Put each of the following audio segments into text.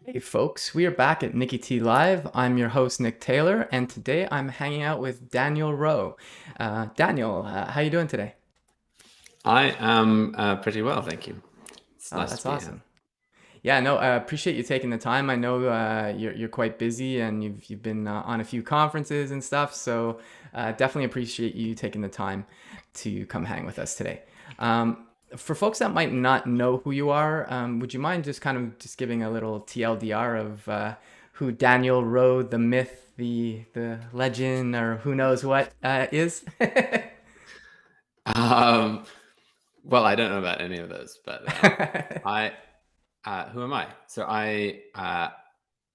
Hey folks, we are back at Nikki T Live. I'm your host Nick Taylor, and today I'm hanging out with Daniel Roe. Daniel, how you doing today? I am pretty well, thank you. It's Oh, nice to that's be here. awesome. Yeah, no, I appreciate you taking the time. I know you're quite busy and you've been on a few conferences and stuff, so definitely appreciate you taking the time to come hang with us today. For folks that might not know who you are, would you mind just kind of just giving a little TLDR of who Daniel Roe, the myth, the legend, or who knows what is? Um, well, I don't know about any of those, but I who am I?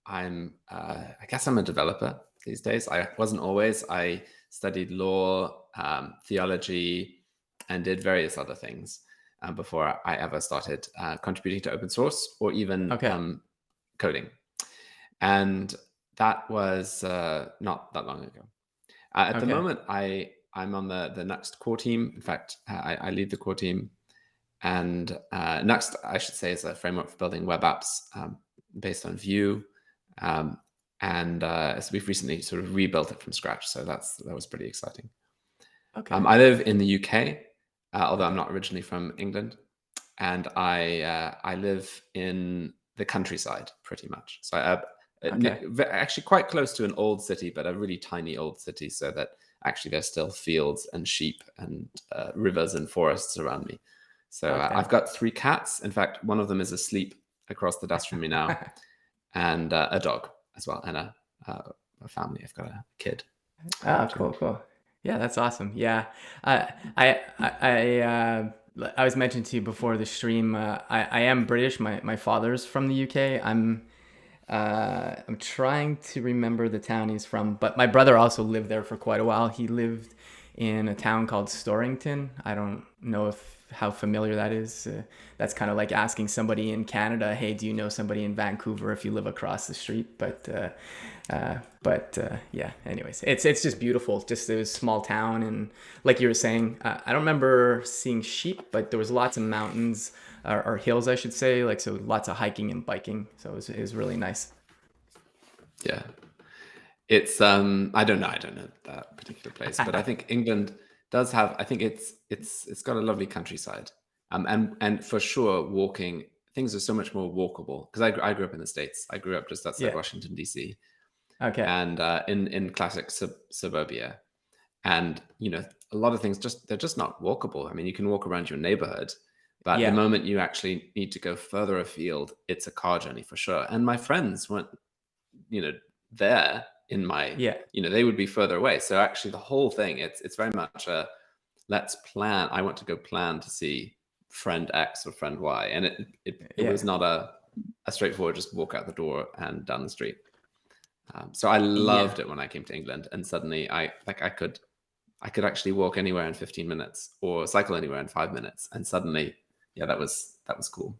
I guess I'm a developer these days. I wasn't always. I studied law, theology, and did various other things before I ever started contributing to open source or even Okay. coding. And that was not that long ago. At the Okay. moment, I'm on the Nuxt core team. In fact, I lead the core team, and Nuxt, I should say, is a framework for building web apps based on Vue, um, and so we've recently sort of rebuilt it from scratch. So that was pretty exciting. Okay. I live in the UK, although I'm Okay. not originally from England, and I live in the countryside pretty much. So Okay. actually quite close to an old city, but a really tiny old city, so that actually there's still fields and sheep and rivers and forests around me. So Okay. I've got three cats. In fact, one of them is asleep across the desk from me now, and a dog as well, and a family. I've got a kid Oh, too. cool, cool. Yeah, that's awesome. Yeah, I was mentioned to you before the stream. I am British. My father's from the UK. I'm trying to remember the town he's from, but my brother also lived there for quite a while. He lived in a town called Storrington. I don't know if how familiar that is. That's kind of like asking somebody in Canada, "Hey, do you know somebody in Vancouver if you live across the street?" But yeah. Anyways, it's just beautiful. Just a small town, and like you were saying, I don't remember seeing sheep, but there was lots of mountains or hills, I should say. Like so, lots of hiking and biking. So it was really nice. Yeah. It's I don't know that particular place, but I think England does have. I think it's got a lovely countryside, and for sure walking things are so much more walkable because I grew up in the States. I grew up just outside Yeah. Washington D.C. Okay. and in classic suburbia, and a lot of things just they're just not walkable. I mean, you can walk around your neighborhood, but the Yeah. moment you actually need to go further afield, it's a car journey for sure. And my friends weren't you know there in my Yeah. they would be further away, so actually the whole thing it's very much a let's plan. I want to go plan to see friend X or friend Y, and it Yeah. was not a straightforward just walk out the door and down the street. So I Yeah. loved it when I came to England, and suddenly I could actually walk anywhere in 15 minutes or cycle anywhere in 5 minutes, and suddenly yeah, that was cool.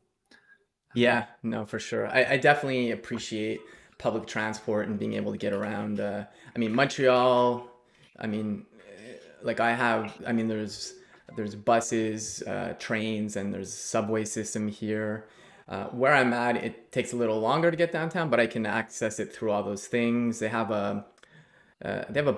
Yeah, no, for sure. I definitely appreciate public transport and being able to get around. I mean, Montreal, I mean, I mean, there's buses, trains, and there's a subway system here. Where I'm at, it takes a little longer to get downtown, but I can access it through all those things. They have a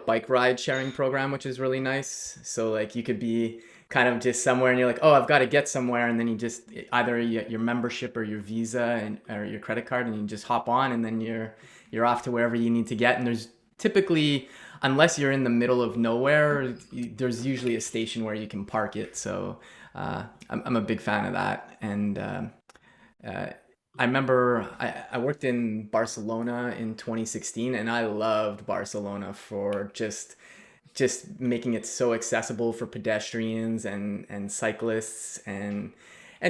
bike ride sharing program, which is really nice. So like you could be kind of just somewhere and you're like, oh, I've got to get somewhere, and then you just either your membership or your visa and or your credit card, and you just hop on, and then you're off to wherever you need to get. And there's typically, unless you're in the middle of nowhere, there's usually a station where you can park it. So I'm a big fan of that, and uh, I remember I worked in Barcelona in 2016, and I loved Barcelona for just making it so accessible for pedestrians and cyclists and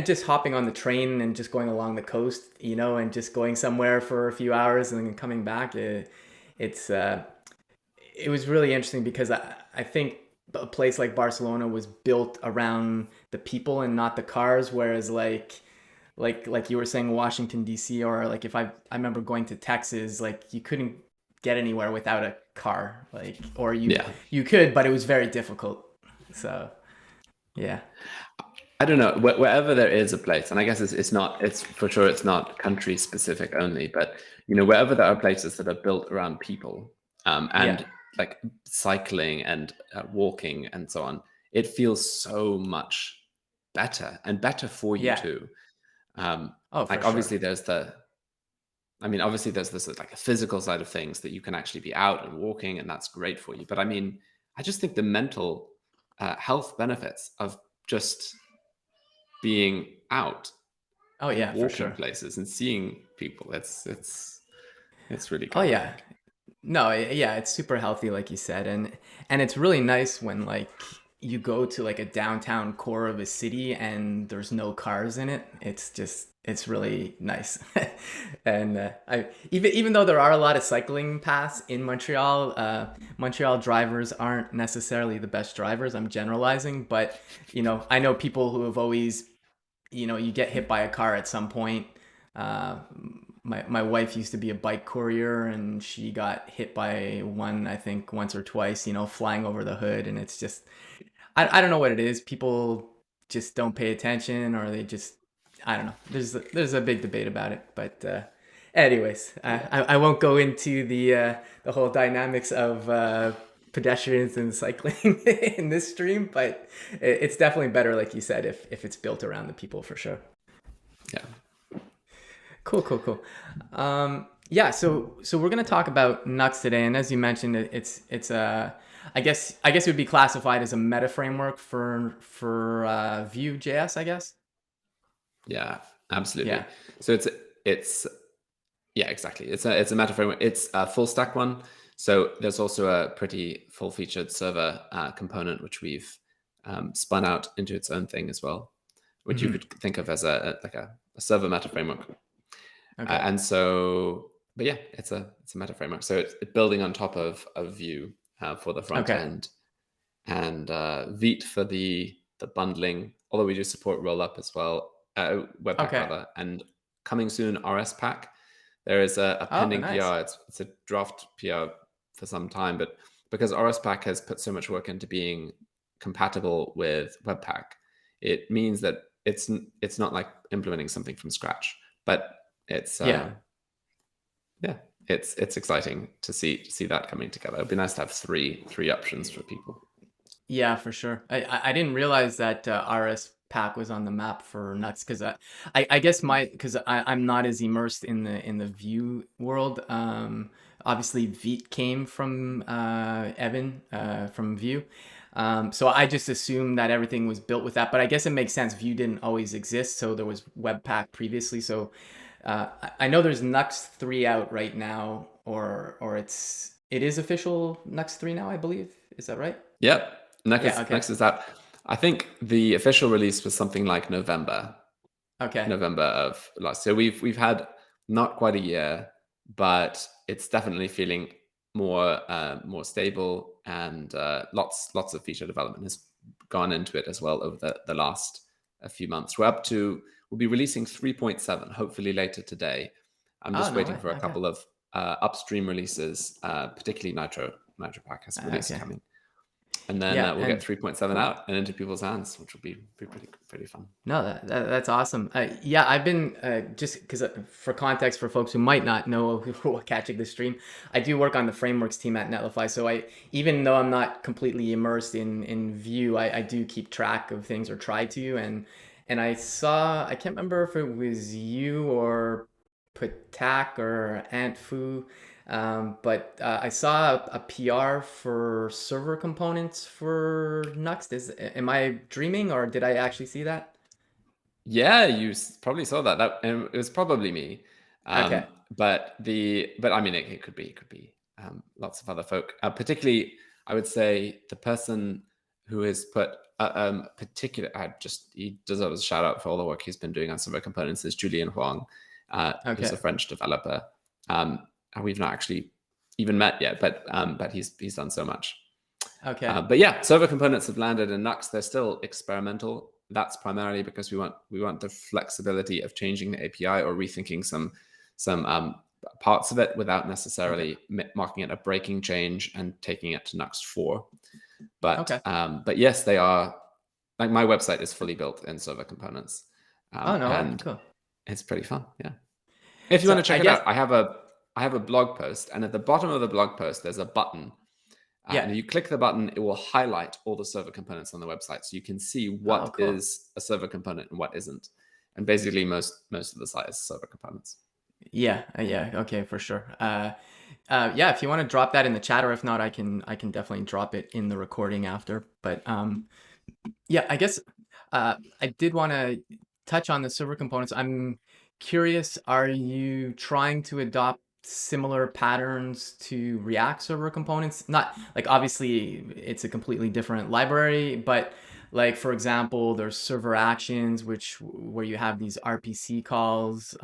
just hopping on the train and just going along the coast, and just going somewhere for a few hours and then coming back. It's it was really interesting because I think a place like Barcelona was built around the people and not the cars, whereas like you were saying Washington D.C., or like if I remember going to Texas, like you couldn't get anywhere without a car, like, or you Yeah, you could, but it was very difficult. So yeah. I don't know, wherever there is a place, and I guess it's not, it's for sure, it's not country specific only, but wherever there are places that are built around people, Yeah, and like cycling and walking and so on, it feels so much better and better for you yeah. too. Um, Oh, for like sure. obviously there's this like a physical side of things that you can actually be out and walking, and that's great for you. But I mean, I just think the mental health benefits of just being out Oh and yeah, for walking sure. places and seeing people, it's really Oh good, I yeah. think. No, yeah, it's super healthy, like you said, and it's really nice when like you go to like a downtown core of a city and there's no cars in it. It's really nice, and I even though there are a lot of cycling paths in Montreal, Montreal drivers aren't necessarily the best drivers. I'm generalizing, but I know people who have always you get hit by a car at some point. Uh, my wife used to be a bike courier and she got hit by one, I think once or twice, flying over the hood. And it's just, I don't know what it is. People just don't pay attention or they just, I don't know. There's a big debate about it. But anyways, Yeah, I won't go into the whole dynamics of pedestrians and cycling in this stream, but it's definitely better, like you said, if it's built around the people for sure. yeah, Cool, cool, cool. Yeah, so we're gonna talk about Nuxt today, and as you mentioned, it's a I guess it would be classified as a meta framework for Vue.js, I guess. yeah, Yeah. absolutely. So it's yeah, exactly. It's a meta framework. It's a full stack one. So there's also a pretty full featured server component which we've spun out into its own thing as well, which you Hmm. could think of as a server meta framework. Okay. And so, but yeah, it's a meta framework. So it's building on top of Vue for the front Okay. end, and Vite for the bundling. Although we do support Rollup as well, Webpack Okay. rather, and coming soon RS Pack. There is a Oh, pending nice. PR. It's a draft PR for some time, but because RS Pack has put so much work into being compatible with Webpack, it means that it's not like implementing something from scratch, but it's Yeah. yeah, it's exciting to see that coming together. It'd be nice to have three options for people. Yeah, for sure. I didn't realize that RS Pack was on the map for Nuts because I guess my because I'm not as immersed in the Vue world. Obviously, Vite came from Evan from Vue. So I just assumed that everything was built with that, but I guess it makes sense. Vue didn't always exist, so there was Webpack previously. So I know there's Nuxt 3 out right now, or it is official Nuxt 3 now, I believe. Is that right? Yep, next Yeah, is okay. next is that. I think the official release was something like Okay. November of last year. We've had not quite a year, but it's definitely feeling more stable, and lots of feature development has gone into it as well over the last a few months. We'll be releasing 3.7 hopefully later today. I'm Oh, just no waiting way. for a Okay. couple of upstream releases, particularly Nitro Pack has a release Okay. coming, and then Yeah, we'll get and 3.7 cool. out and into people's hands, which will be pretty fun. No, that's awesome. Yeah, I've been just because for context for folks who might not know who are catching the stream, I do work on the frameworks team at Netlify. So I even though I'm not completely immersed in Vue, I do keep track of things or try to. And I can't remember if it was you or Patak or Antfu. But I saw a PR for server components for Nuxt. Am I dreaming or did I actually see that? Yeah, you probably saw that. And it was probably me. Okay. But I mean, it could be lots of other folk. Particularly, I would say the person who has put particular. He deserves a shout out for all the work he's been doing on server components. Is Julian Huang, who's Okay. a French developer. And we've not actually even met yet, but he's done so much. Okay. But yeah, server components have landed in Nuxt. They're still experimental. That's primarily because we want the flexibility of changing the API or rethinking some parts of it without Okay. necessarily marking it a breaking change and taking it to Nuxt 4. Okay. But yes, they are. like my website is fully built in server components, Oh, no way. and Cool. it's pretty fun. Yeah. If you want So to I check it guess, out, I have a blog post, and at the bottom of the blog post, there's a button. yeah. And if you click the button, it will highlight all the server components on the website, so you can see Oh, what cool. is a server component and what isn't. And basically, most of the site is server components. Yeah, yeah, okay, for sure. Yeah, if you want to drop that in the chat, or if not, I can definitely drop it in the recording after. But yeah, I guess I did want to touch on the server components. I'm curious, are you trying to adopt similar patterns to React server components? Not like obviously it's a completely different library, but like for example, there's server actions, which where you have these RPC calls.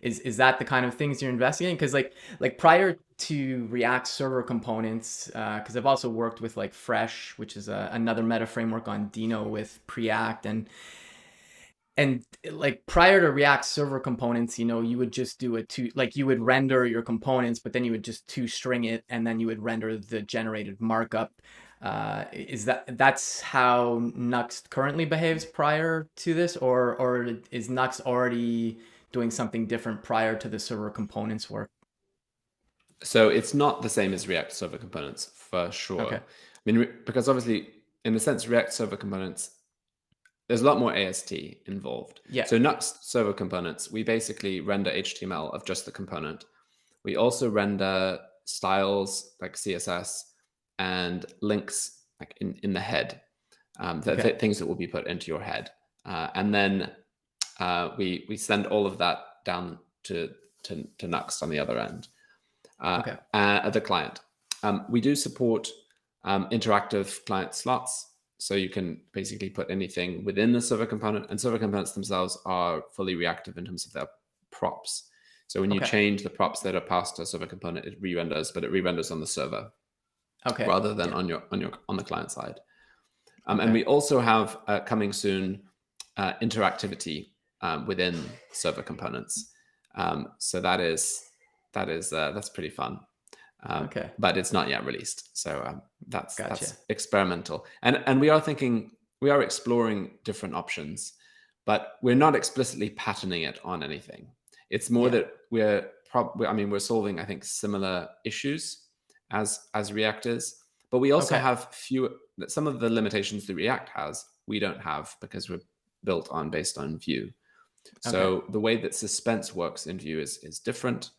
Is that the kind of things you're investigating? Because like prior to React server components, because I've also worked with like Fresh, which is another meta framework on Dino with Preact, and like prior to React server components, you would just do a two, like you would render your components, but then you would just two string it, and then you would render the generated markup. That's how Nuxt currently behaves prior to this, or is Nuxt already doing something different prior to the server components work? So it's not the same as React server components for sure. Okay. I mean, because obviously, in a sense, React server components, there's a lot more AST involved. Yeah. So Nuxt server components, we basically render HTML of just the component. We also render styles like CSS and links like in the head, Okay. things that will be put into your head, and then we send all of that down to Nuxt on the other end, Okay. at the client. We do support interactive client slots. So you can basically put anything within the server component, and server components themselves are fully reactive in terms of their props. So when you Okay. change the props that are passed to a server component, it re-renders, but it re-renders on the server Okay. rather than Yeah. on the client side. And Okay. we also have coming soon interactivity within server components. So that's pretty fun. Okay. But it's not yet released. So Gotcha. that's experimental, and we are exploring different options, but we're not explicitly patterning it on anything. It's more Yeah. that we're solving, I think, similar issues as React is, but we also Okay. have some of the limitations that React has. We don't have because we're based on Vue. Okay. So the way that suspense works in Vue is different.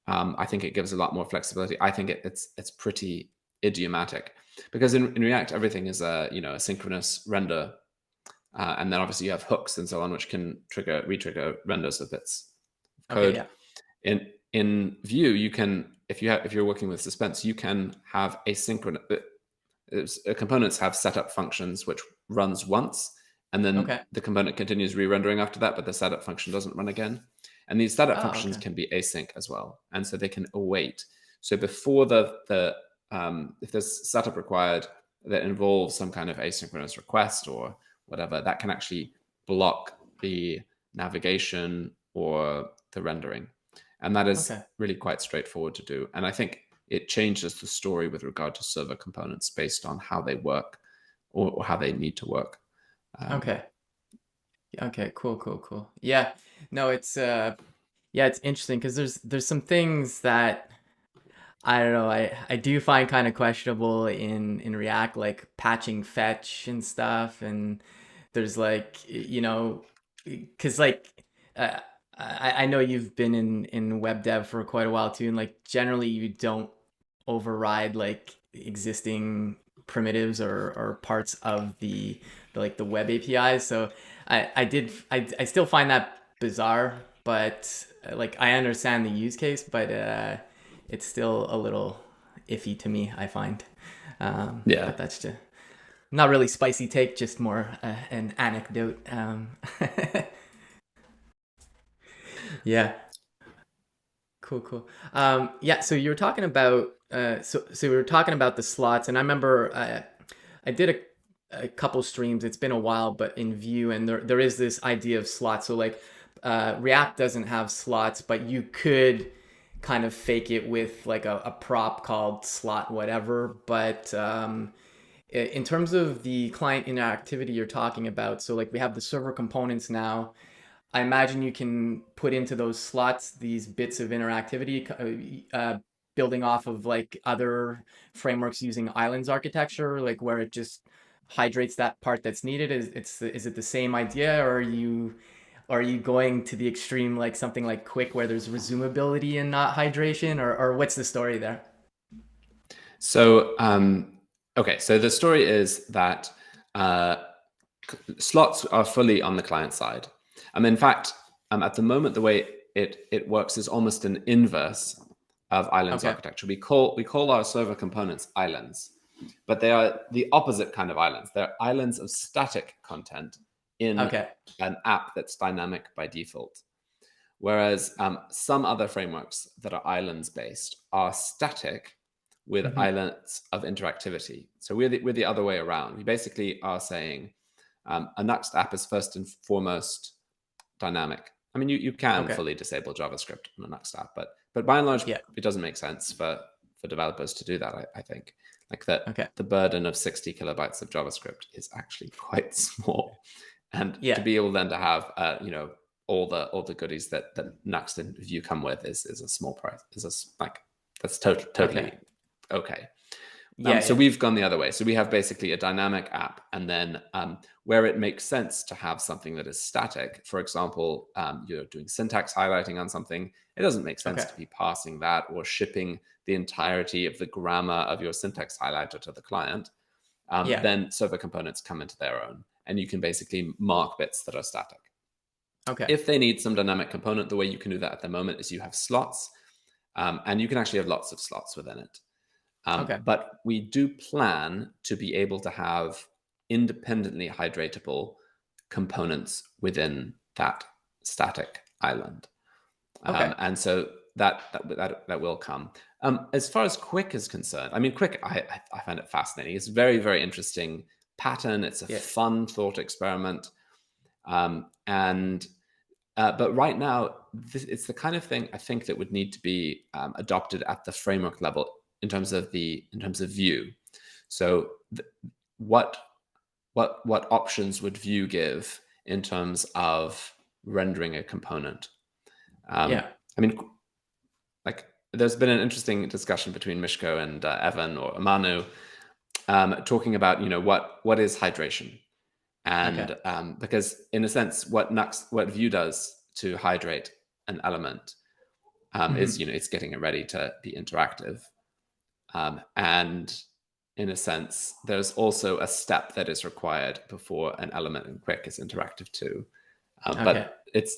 I think it gives a lot more flexibility. I think it's pretty idiomatic because in React everything is a synchronous render, and then obviously you have hooks and so on which can retrigger renders of bits of Okay. code. Yeah. In Vue, you can if you're working with suspense, you can have asynchronous components have setup functions which runs once, and then Okay. the component continues re-rendering after that, but the setup function doesn't run again. And these setup Oh, functions okay. can be async as well, and so they can await. So before the if there's setup required that involves some kind of asynchronous request or whatever, that can actually block the navigation or the rendering, and that is Okay. really quite straightforward to do. And I think it changes the story with regard to server components based on how they work or how they need to work. Um, Okay. Okay. Cool. Cool. Cool. Yeah. No, yeah, it's interesting because there's some things that I don't know. I do find kind of questionable in React, like patching fetch and stuff. And there's like, because like, uh, I know you've been in web dev for quite a while too, and like generally you don't override like existing primitives or parts of the web APIs. So I still find that bizarre, but like I understand the use case, but it's still a little iffy to me, I find. yeah, But that's just not really spicy take, just more an anecdote. Yeah, cool, cool. Yeah, so you were talking about so we were talking about the slots, and I remember I did a couple streams. It's been a while, but in Vue, and there is this idea of slots. So like React doesn't have slots, but you could kind of fake it with like a prop called slot whatever. But in terms of the client interactivity you're talking about, so like we have the server components now. I imagine you can put into those slots these bits of interactivity, building off of like other frameworks using islands architecture, like where it just hydrates that part that's needed. Is it the same idea, or are you going to the extreme like something like Quick where there's resumability and not hydration, or what's the story there? So, okay, so the story is that uh, slots are fully on the client side. In fact, at the moment, the way it works is almost an inverse of islands Okay. architecture. We call our server components islands, but they are the opposite kind of islands. They're islands of static content in Okay. an app that's dynamic by default. Whereas some other frameworks that are islands based are static with Hmm. islands of interactivity. So we're the other way around. We basically are saying a Nuxt app is first and foremost dynamic. I mean, you can Okay. fully disable JavaScript on a Nuxt app, but by and large, Yeah. it doesn't make sense for developers to do that. I think like that Okay. the burden of 60 kilobytes of JavaScript is actually quite small, and to Yeah. be able then to have all the goodies that Nuxt and Vue come with is a small price. Like that's Okay. totally okay. Yeah. So Yeah. we've gone the other way. So we have basically a dynamic app, and then where it makes sense to have something that is static, for example, you're doing syntax highlighting on something, it doesn't make sense Okay. to be passing that or shipping the entirety of the grammar of your syntax highlighter to the client. Yeah. Then server components come into their own, and you can basically mark bits that are static. Okay. If they need some dynamic component, the way you can do that at the moment is you have slots, and you can actually have lots of slots within it. Okay. But we do plan to be able to have independently hydratable components within that static island. Okay. And so that will come. As far as Quick is concerned, I mean, Quick, I find it fascinating. It's very, very interesting pattern. It's a Yeah. fun thought experiment. And but right now, it's the kind of thing I think that would need to be adopted at the framework level in terms of Vue. So, what what options would Vue give in terms of rendering a component? Yeah. I mean, like there's been an interesting discussion between Mishko and Evan or Manu talking about what is hydration. Okay. And because in a sense, what Vue does to hydrate an element is Hmm. it's getting it ready to be interactive, and in a sense, there's also a step that is required before an element in Quick is interactive too. Okay. But it's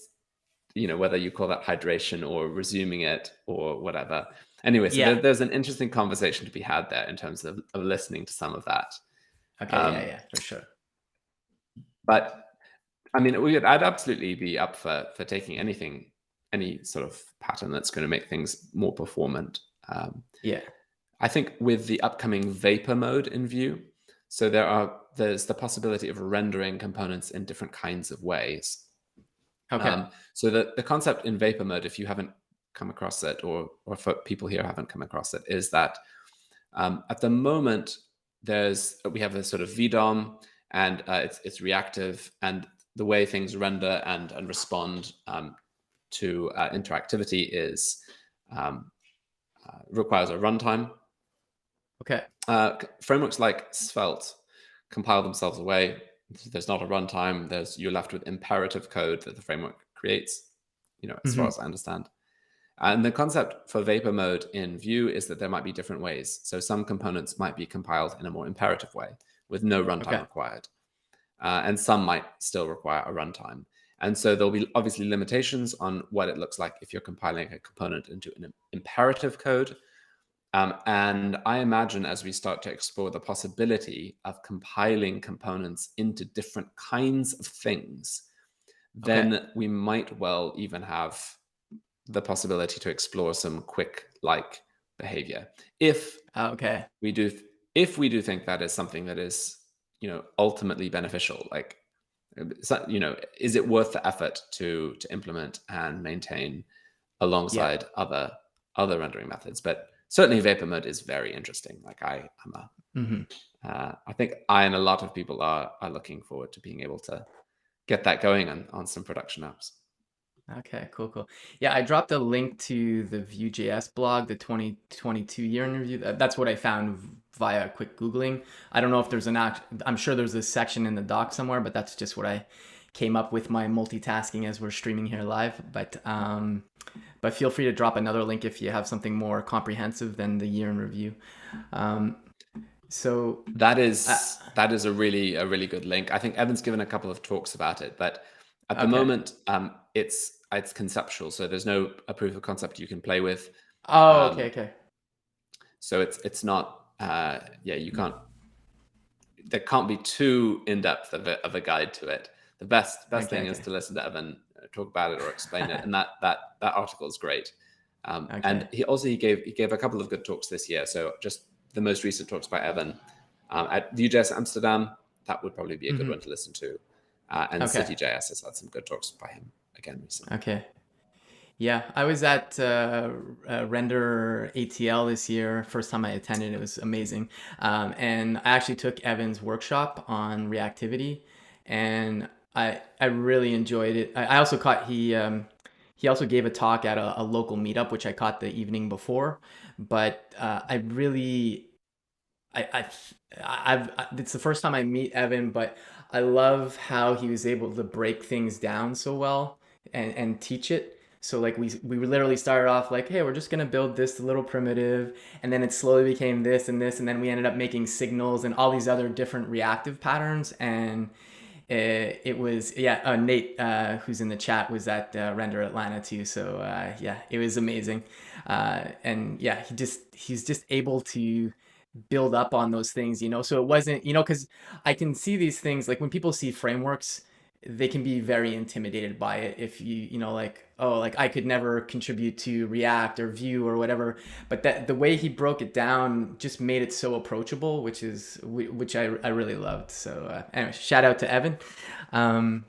whether you call that hydration or resuming it or whatever. Anyway, so Yeah. there's an interesting conversation to be had there in terms of listening to some of that. Okay. Yeah. Um, Yeah. For sure. but I mean, I'd absolutely be up for taking any sort of pattern that's going to make things more performant. Yeah. I think with the upcoming Vapor mode in Vue, so there's the possibility of rendering components in different kinds of ways. Okay. So the concept in Vapor mode, if you haven't come across it, or for people here haven't come across it, is that at the moment we have a sort of VDOM, and it's reactive, and the way things render and respond to interactivity is requires a runtime. Okay. Frameworks like Svelte compile themselves away. There's not a runtime. You're left with imperative code that the framework creates, as far Hmm. as I understand. And the concept for Vapor mode in Vue is that there might be different ways. So some components might be compiled in a more imperative way with no runtime Okay. required. And some might still require a runtime. And so there'll be obviously limitations on what it looks like if you're compiling a component into an imperative code. And I imagine as we start to explore the possibility of compiling components into different kinds of things, Okay. then we might well even have the possibility to explore some quick-like behavior. If Okay. we do, if we do think that is something that is, ultimately beneficial, like, is it worth the effort to implement and maintain Yeah. alongside other rendering methods? But certainly Vapor mode is very interesting. Like I'm a Hmm. I think I and a lot of people are looking forward to being able to get that going on some production apps. Okay, cool, cool. Yeah, I dropped a link to the Vue.js blog, the 2022 year in review. That's what I found via quick Googling. I don't know if there's I'm sure there's a section in the doc somewhere, but that's just what I came up with my multitasking as we're streaming here live. But feel free to drop another link if you have something more comprehensive than the year in review. Um, so, That uh, is a really good link. I think Evan's given a couple of talks about it, but at the okay. moment, it's conceptual, so there's no a proof of concept you can play with. Oh, okay, Um, okay. so it's not yeah, you can't, there can't be too in depth of a guide to it. The best Okay, thing is okay. to listen to Evan talk about it or explain it, and that article is great. And Okay. he gave a couple of good talks this year. So just the most recent talks by Evan at Vue.js Amsterdam, that would probably be a good Hmm. one to listen to. And Okay. CityJS has had some good talks by him again recently. Okay. Yeah, I was at Render ATL this year. First time I attended, it was amazing. And I actually took Evan's workshop on reactivity, and I really enjoyed it. I also caught he also gave a talk at a local meetup, which I caught the evening before. But I really I I've it's the first time I meet Evan, but I love how he was able to break things down so well and teach it. So like we literally started off like, hey, we're just gonna build this little primitive, and then it slowly became this and this, and then we ended up making signals and all these other different reactive patterns. And it was yeah. Nate, who's in the chat, was at Render Atlanta too. So yeah, it was amazing. And yeah, he's just able to build up on those things, you know? So it wasn't, you know, because I can see these things like when people see frameworks, they can be very intimidated by it if you know, like, oh, like I could never contribute to React or Vue or whatever. But that the way he broke it down just made it so approachable, which I really loved. So anyway, shout out to Evan. Um,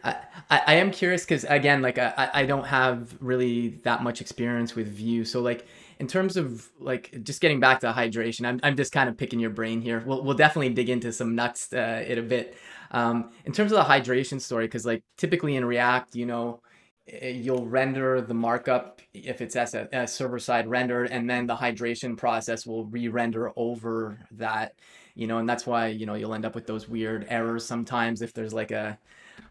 I, I am curious because again, like I don't have really that much experience with Vue. So like in terms of like just getting back to hydration, I'm just kind of picking your brain here. We'll definitely dig into some Nuxt in a bit. In terms of the hydration story, because like typically in React, you know, you'll render the markup if it's as a server side rendered, and then the hydration process will re-render over that, you know, and that's why, you know, you'll end up with those weird errors sometimes if there's like a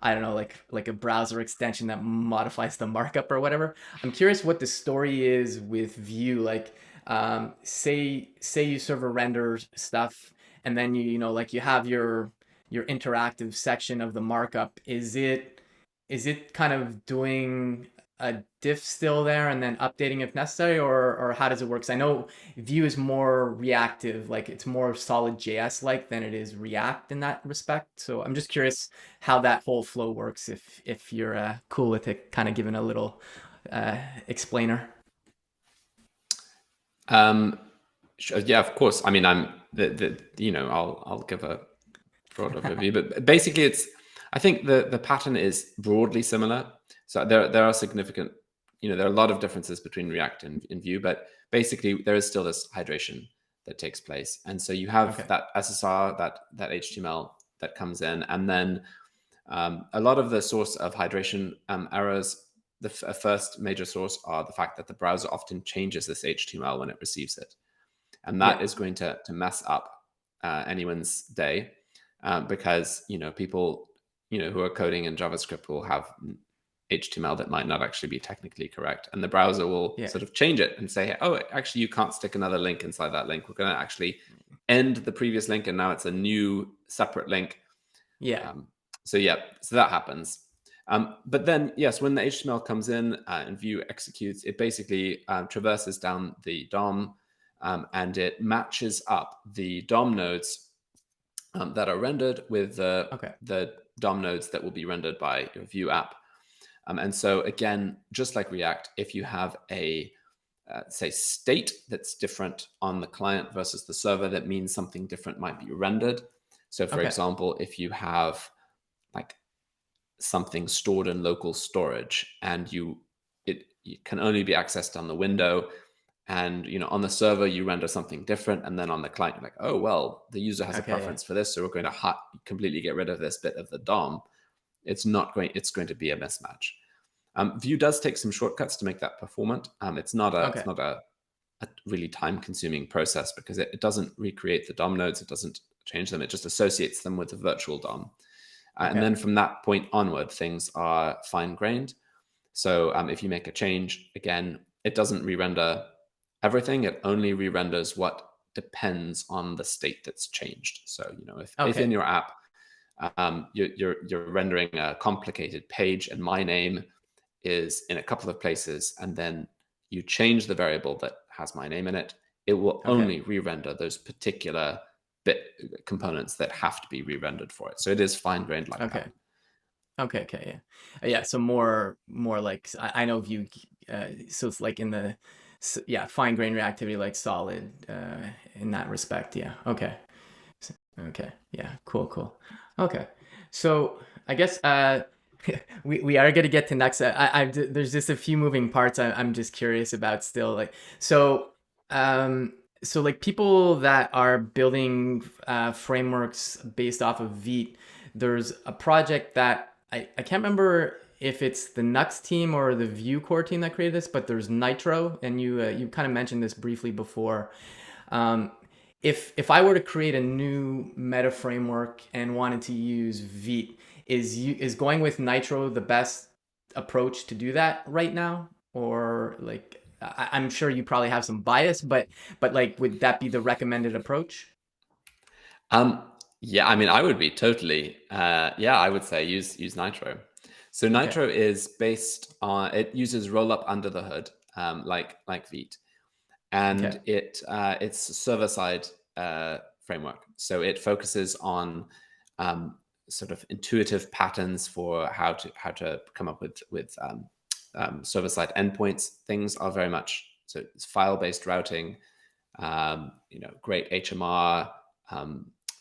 I don't know, like a browser extension that modifies the markup or whatever. I'm curious what the story is with Vue. Like, say you server render stuff, and then you know like you have your interactive section of the markup. Is it kind of doing a diff still there and then updating if necessary, or how does it work? 'Cause I know Vue is more reactive, like it's more solid JS like than it is React in that respect. So I'm just curious how that whole flow works if you're cool with it, kind of giving a little explainer. Um, yeah, of course. I mean, I'm the you know, I'll give a broad overview, but basically, it's I think the pattern is broadly similar. So there are significant, you know, there are a lot of differences between React and Vue, but basically there is still this hydration that takes place, and so you have Okay. that SSR, that HTML that comes in, and then a lot of the source of hydration errors. The first major source are the fact that the browser often changes this HTML when it receives it, and that Yeah. is going to mess up anyone's day because you know people who are coding in JavaScript will have HTML that might not actually be technically correct, and the browser will Yeah. sort of change it and say, "Oh, actually, you can't stick another link inside that link. We're going to actually end the previous link, and now it's a new separate link." Yeah. Um, so yeah, so that happens. But then, yes, when the HTML comes in and Vue executes, it basically traverses down the DOM and it matches up the DOM nodes that are rendered with Okay. the DOM nodes that will be rendered by your Vue app. And so again, just like React, if you have a say state that's different on the client versus the server, that means something different might be rendered. So for Okay. example, if you have like something stored in local storage and it can only be accessed on the window, and on the server you render something different, and then on the client you're like, oh well, the user has a Okay. Yeah. preference for this, so we're going to completely get rid of this bit of the DOM. It's going to be a mismatch. Vue does take some shortcuts to make that performant. It's not Okay. a really time-consuming process, because it doesn't recreate the DOM nodes, it doesn't change them, it just associates them with the virtual DOM. And Okay. then from that point onward, things are fine-grained. So if you make a change, again, it doesn't re-render everything. It only re-renders what depends on the state that's changed. So if in Okay. your app you're rendering a complicated page, and my name is in a couple of places, and then you change the variable that has my name in it, it will Okay. only re-render those particular bit components that have to be re-rendered for it. So it is fine-grained like Okay. that. Okay. Okay. Yeah. Yeah. So more like I know Vue. So it's like in the yeah, fine grained reactivity, like solid in that respect. Yeah. Okay. Okay. Yeah. Cool. Cool. Okay. So I guess we are gonna get to next. There's just a few moving parts I'm just curious about still. Like so um so like people that are building frameworks based off of Vite, there's a project that I can't remember if it's the Nuxt team or the Vue core team that created this, but there's Nitro, and you kind of mentioned this briefly before. Um, if I were to create a new meta framework and wanted to use Vite, is going with Nitro the best approach to do that right now? Or like I'm sure you probably have some bias, but like would that be the recommended approach? Um, yeah, I mean, I would be totally, yeah, I would say use Nitro. So Okay. Nitro is based on, it uses rollup under the hood, like Vite, Okay. and it's server side framework. So it focuses on um, sort of intuitive patterns for how to come up with server side endpoints. Things are very much so it's file based routing, great HMR,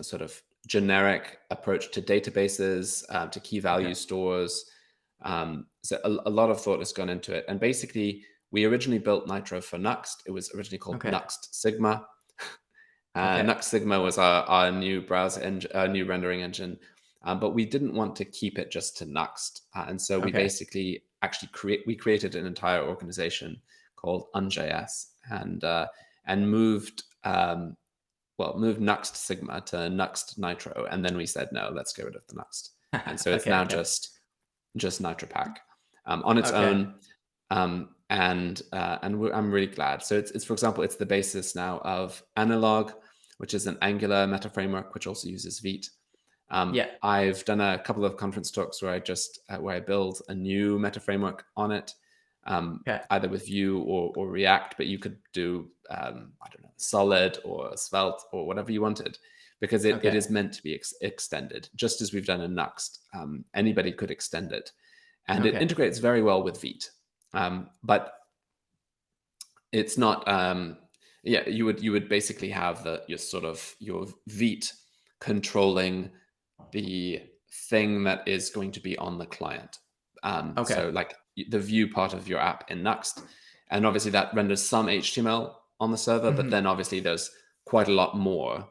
sort of generic approach to databases, to key Okay. value stores. So a lot of thought has gone into it. And basically, we originally built Nitro for Nuxt. It was originally called Okay. Nuxt Sigma. Okay. Nuxt Sigma was our new browser engine, our new rendering engine, but we didn't want to keep it just to Nuxt, and so we Okay. basically actually created an entire organization called UnJS, and moved Nuxt Sigma to Nuxt Nitro, and then we said no, let's get rid of the Nuxt, and so it's Okay. now Okay. just NitroPack on its Okay. own, and I'm really glad. So it's for example, it's the basis now of Analog, which is an Angular meta framework, which also uses Vite. Yeah. I've done a couple of conference talks where I build a new meta framework on it, Okay. either with Vue or React, but you could do I don't know, Solid or Svelte or whatever you wanted, because it Okay. is meant to be extended, just as we've done in Nuxt. Anybody could extend it, and it Okay. integrates very well with Vite, but it's not. Yeah, you would basically have your Vite controlling the thing that is going to be on the client. Okay. So like the view part of your app in Nuxt, and obviously that renders some HTML on the server, but Hmm. then obviously there's quite a lot more.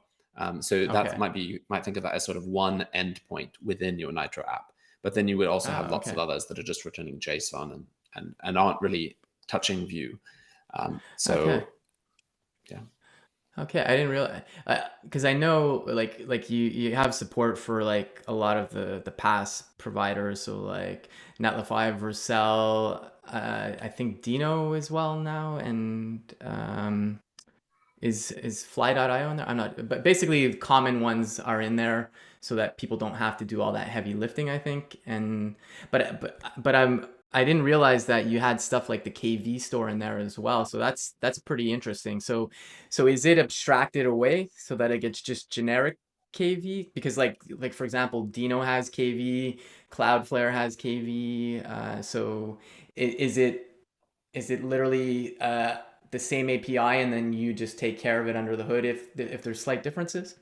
So that Okay. you might think of that as sort of one endpoint within your Nitro app. But then you would also have Oh, lots of okay. others that are just returning JSON and aren't really touching view. Okay. So yeah. Okay, I didn't realize because I know like you have support for like a lot of the pass providers, so like Netlify, Vercel, I think Dino as well now, and is Fly.io in there? I'm not, but basically common ones are in there so that people don't have to do all that heavy lifting, I think. And but I didn't realize that you had stuff like the KV store in there as well. So that's pretty interesting. So is it abstracted away so that it gets just generic KV? Because like for example, Dino has KV, Cloudflare has KV. So is it literally the same API and then you just take care of it under the hood if there's slight differences?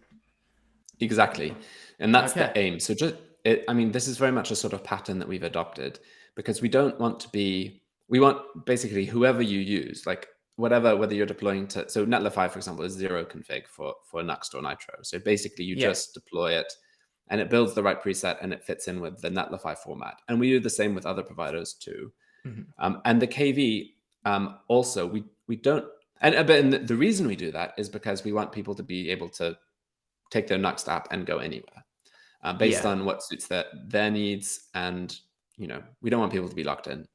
Exactly. And that's Okay. the aim. So I mean, this is very much a sort of pattern that we've adopted, because we don't want to be, we want basically whoever you use, like whether you're deploying to, so Netlify, for example, is zero config for Nuxt or Nitro. So basically you Yeah. just deploy it and it builds the right preset and it fits in with the Netlify format. And we do the same with other providers too. Mhm. And the KV, also, we don't, and the reason we do that is because we want people to be able to take their Nuxt app and go anywhere, based Yeah. on what suits their needs. And, we don't want people to be locked in.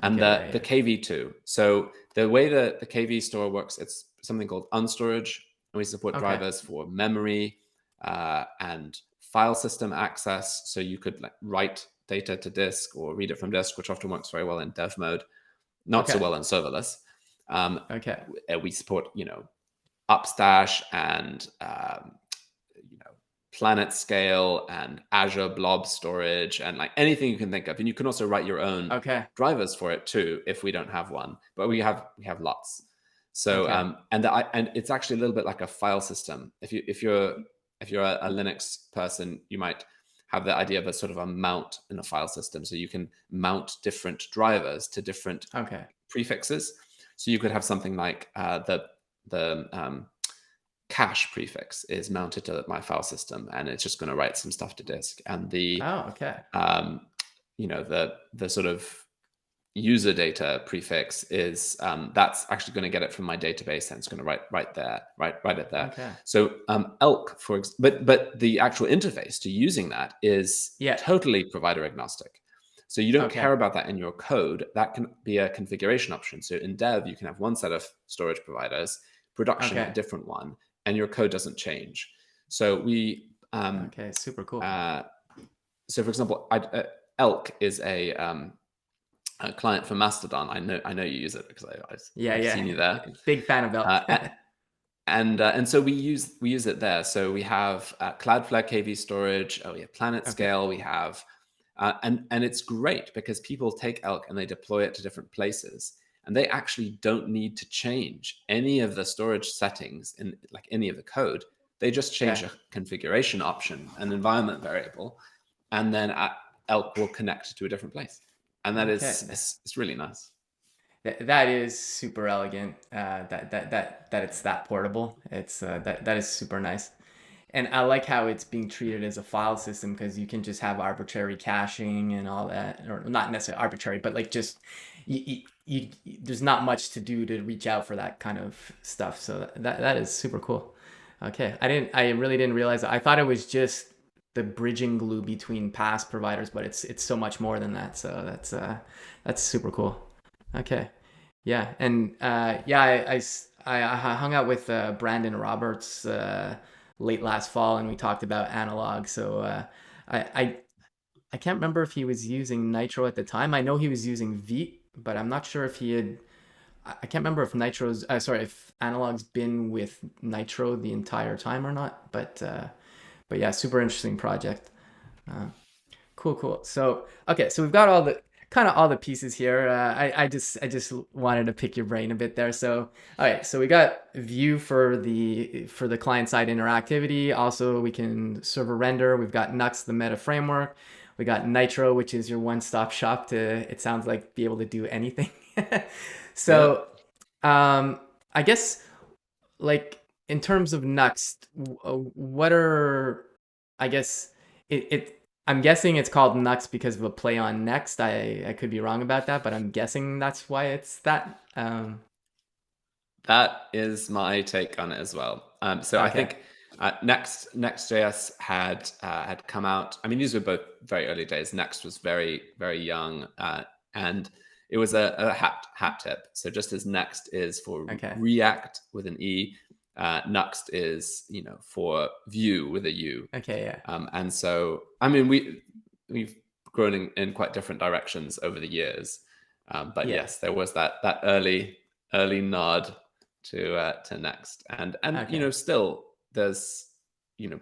And Okay. Yeah. the Yeah. KV2. So the way that the KV store works, it's something called unstorage, and we support Okay. drivers for memory and file system access. So you could like write data to disk or read it from disk, which often works very well in dev mode, not so Okay. well in serverless. Um, Okay. we support, Upstash and Planet Scale and Azure Blob Storage and like anything you can think of. And you can also write your own Okay. drivers for it too if we don't have one, but we have lots. So Okay. and it's actually a little bit like a file system. If you're a Linux person, you might have the idea of a sort of a mount in a file system. So you can mount different drivers to different Okay. prefixes. So you could have something like the cache prefix is mounted to my file system, and it's just going to write some stuff to disk. And the Oh, okay. the sort of user data prefix is that's actually going to get it from my database, and it's going to write it there. Okay. So elk but the actual interface to using that is Yeah. totally provider agnostic. So you don't Okay. care about that in your code. That can be a configuration option. So in dev, you can have one set of storage providers, production a Okay. different one, and your code doesn't change. So we Okay. Super cool. so for example, elk is a client for Mastodon. I know you use it because Yeah. I've seen Yeah. you there. Big fan of elk. Uh, and so we use it there. So we have Cloudflare KV storage. Oh, we have Planet Okay. Scale. We have and it's great because people take elk and they deploy it to different places, and they actually don't need to change any of the storage settings in like any of the code. They just change Okay. a configuration option, an environment variable, and then elk will connect to a different place. And that Okay. is it's really nice. That is super elegant. That it's that portable. It's that is super nice. And I like how it's being treated as a file system because you can just have arbitrary caching and all that, or not necessarily arbitrary, but like just there's not much to do to reach out for that kind of stuff. So that is super cool. Okay, I really didn't realize that. I thought it was just the bridging glue between past providers, but it's so much more than that. So that's super cool. Okay, yeah, and yeah, I hung out with Brandon Roberts late last fall, and we talked about analog. So I, I I can't remember if he was using Nitro at the time. I know he was using Veet, but I'm not sure if he had. I can't remember if Nitro's sorry, if Analog's been with Nitro the entire time or not. But yeah, super interesting project. Uh, Cool, cool. So okay, so we've got all the kind of all the pieces here. I just wanted to pick your brain a bit there. So all right, so we got Vue for the client side interactivity. Also, we can server render. We've got Nuxt, the meta framework. We got Nitro, which is your one-stop shop to, it sounds like, be able to do anything. Yeah. So I guess like in terms of Nuxt, what are I guess it I'm guessing it's called Nuxt because of a play on next. I could be wrong about that, but I'm guessing that's why it's that. That is my take on it as well. So I Okay. think Next.js had come out. I mean, these were both very early days. Next was very very young, and it was a hat tip. So just as Next is for Okay. React with an E, Nuxt is for Vue with a U. Okay. Yeah. And so I mean we've grown in quite different directions over the years. But Yeah. yes, there was that early nod to Next, and Okay. still there's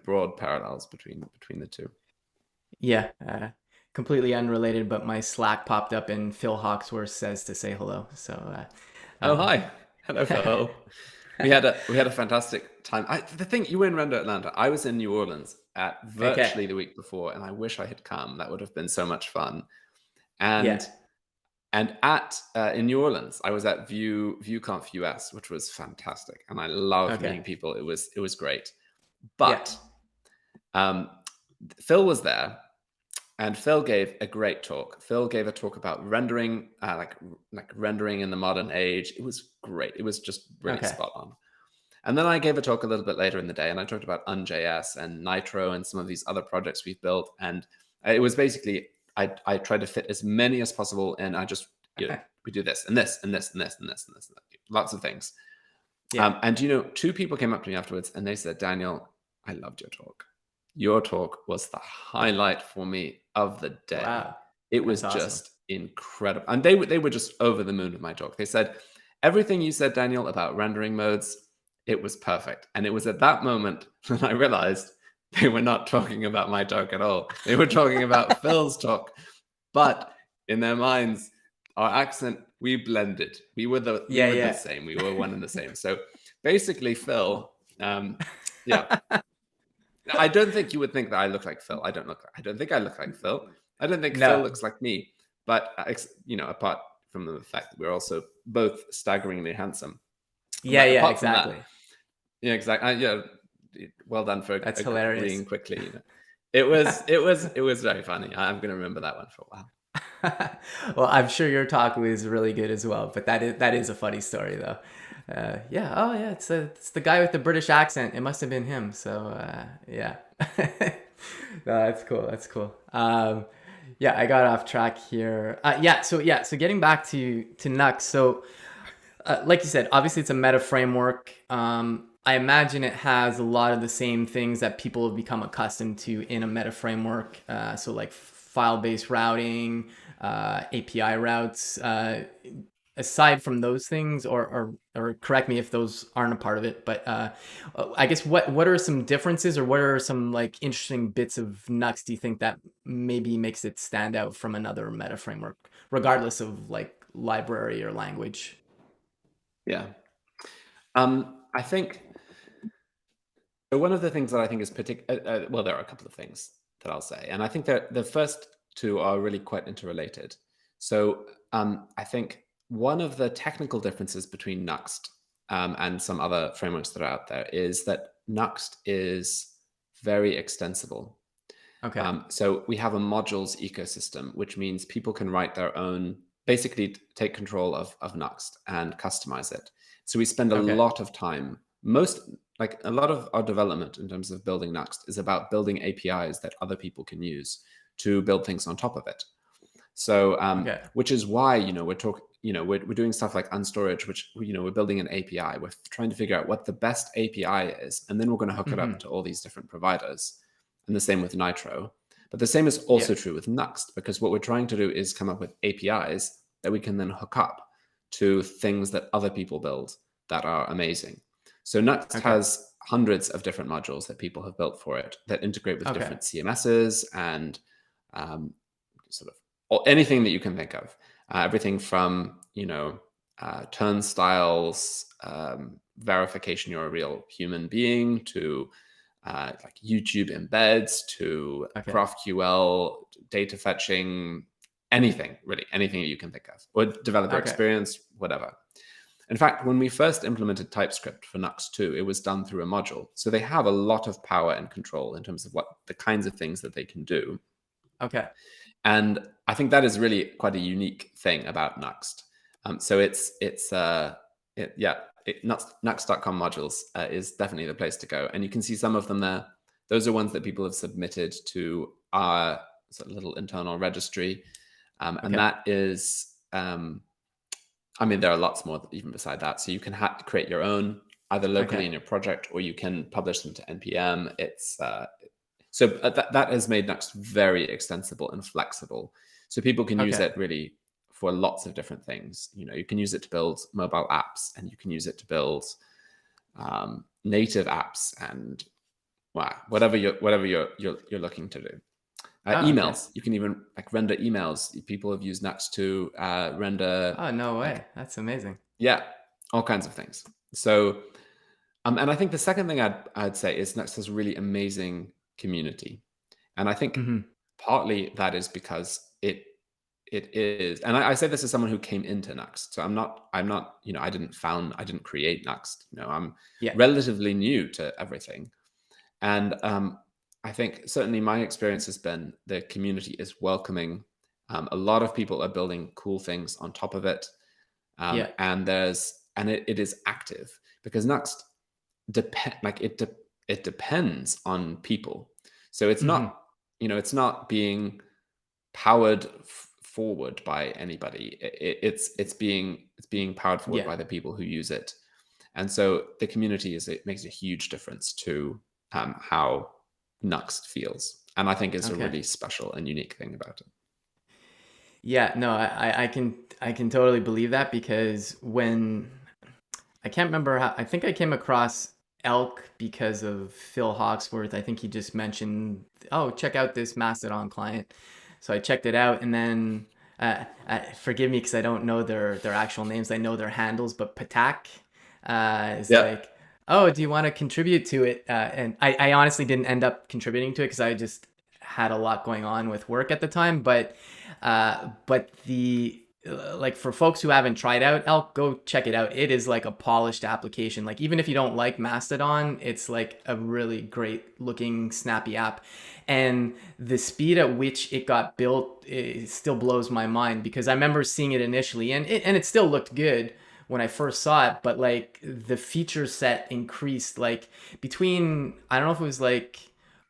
broad parallels between the two. Yeah. Completely unrelated, but my Slack popped up and Phil Hawksworth says to say hello. So Oh, um, hi. Hello, Phil. We had a fantastic time. The thing, you were in Render Atlanta. I was in New Orleans at okay. virtually the week before, and I wish I had come. That would have been so much fun. Yeah. And And at in New Orleans, I was at ViewConf US, which was fantastic, and I loved Okay. meeting people. It was great. Yeah. But um, Phil was there, and Phil gave a great talk. Phil gave a talk about rendering, like rendering in the modern age. It was great. It was just really Okay. spot on. And then I gave a talk a little bit later in the day, and I talked about UnJS and Nitro and some of these other projects we've built. And it was basically I tried to fit as many as possible, and I just we do this and this and this and this and this and this, and this. Lots of things. Yeah. And two people came up to me afterwards, and they said, "Daniel, I loved your talk. Your talk was the highlight for me of the day. Wow. It was That's awesome. just incredible." And they were just over the moon with my talk. They said, "Everything you said, Daniel, about rendering modes, it was perfect." And it was at that moment that I realized they were not talking about my talk at all. They were talking about Phil's talk. But in their minds, our accent, we blended. We were Yeah, the yeah. same. We were one and the same. So basically, Phil, yeah, I don't think you would think that I look like Phil. I don't think I look like Phil. I don't think Phil No. looks like me. But apart from the fact that we're also both staggeringly handsome. Yeah, But yeah, apart from that, exactly. yeah, exactly. Yeah, well done for That's agreeing hilarious. quickly. It was very funny. I'm going to remember that one for a while. Well, I'm sure your talk was really good as well, but that is a funny story though. Yeah. Oh, yeah. It's the guy with the British accent. It must have been him. So yeah. No, that's cool. That's cool. Yeah, I got off track here. So getting back to Nuxt. So like you said, obviously it's a meta framework. I imagine it has a lot of the same things that people have become accustomed to in a meta framework. So like file-based routing, API routes. Aside from those things, or correct me if those aren't a part of it, but I guess what are some differences, or what are some like interesting bits of Nuxt do you think that maybe makes it stand out from another meta framework, regardless of like library or language? Yeah. I think one of the things that I think is particular. Well, there are a couple of things that I'll say, and I think that the first two are really quite interrelated. So I think one of the technical differences between Nuxt and some other frameworks that are out there is that Nuxt is very extensible. Okay. So we have a modules ecosystem, which means people can write their own, basically take control of Nuxt and customize it. So we spend a Okay. lot of time, like a lot of our development in terms of building Nuxt is about building APIs that other people can use to build things on top of it. So, Okay. which is why, we're doing stuff like unstorage, which, we're building an API. We're trying to figure out what the best API is, and then we're going to hook it Mm-hmm. up to all these different providers. And the same with Nitro. But the same is Yeah. also true with Nuxt, because what we're trying to do is come up with APIs that we can then hook up to things that other people build that are amazing. So Nuxt Okay. has hundreds of different modules that people have built for it that integrate with Okay. different CMSs and sort of anything that you can think of. Everything from turnstiles, verification you're a real human being, to like YouTube embeds, to Okay. GraphQL, data fetching, anything really, anything that you can think of, or developer Okay. experience, whatever. In fact, when we first implemented TypeScript for Nuxt 2, it was done through a module. So they have a lot of power and control in terms of what the kinds of things that they can do. Okay. And I think that is really quite a unique thing about Nuxt. So Nuxt.com modules is definitely the place to go. And you can see some of them there. Those are ones that people have submitted to our sort of little internal registry. And Okay. that is, there are lots more even beside that. So you can create your own, either locally Okay. in your project, or you can publish them to NPM. So that has made Nuxt very extensible and flexible. So people can use Okay. it really for lots of different things. You can use it to build mobile apps, and you can use it to build native apps, and whatever you're looking to do. Oh, okay. Emails, you can even like render emails. People have used Nuxt to render, Oh, no like, way. That's amazing. yeah, all kinds of things. So, and I think the second thing I'd say is Nuxt has a really amazing community, and I think Mm-hmm. partly that is because it is, and I say this as someone who came into Nuxt. So I'm not, I I didn't create Nuxt. I'm Yeah. relatively new to everything. And I think certainly my experience has been the community is welcoming. A lot of people are building cool things on top of it. Yeah. And it is active because Nuxt it depends on people. So Hmm. it's not being powered forward by anybody. It's being powered forward Yeah. by the people who use it. And so the community it makes a huge difference to how Nuxt feels. And I think it's a Okay. really special and unique thing about it. Yeah, no, I can totally believe that because when I can't remember how I think I came across elk because of Phil Hawksworth. I think he just mentioned, "Oh, check out this Mastodon client." So I checked it out, and then forgive me because I don't know their actual names. I know their handles, but Patak is Yeah. like, "Oh, do you want to contribute to it?" And I honestly didn't end up contributing to it because I just had a lot going on with work at the time. But the like for folks who haven't tried out Elk, go check it out. It is like a polished application. Like even if you don't like Mastodon, it's like a really great looking, snappy app. And the speed at which it got built, it still blows my mind because I remember seeing it initially, and it still looked good when I first saw it, but like the feature set increased like between I don't know if it was like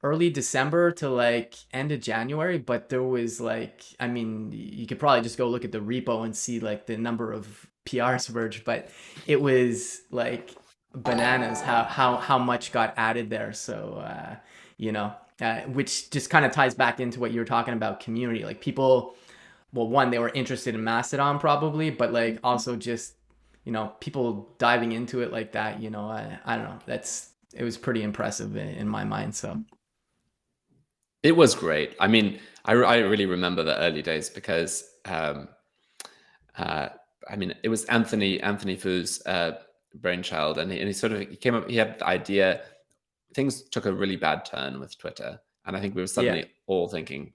early December to like end of January, but there was like, I mean, you could probably just go look at the repo and see like the number of PRs merged, but it was like bananas how much got added there. So which just kind of ties back into what you were talking about community. Like people, well, one, they were interested in Mastodon probably, but like also just people diving into it like that. I don't know. It was pretty impressive in my mind. So. It was great. I mean, I really remember the early days because, uh, I mean, it was Anthony Fu's brainchild, and he came up. He had the idea. Things took a really bad turn with Twitter, and I think we were Yeah. suddenly all thinking,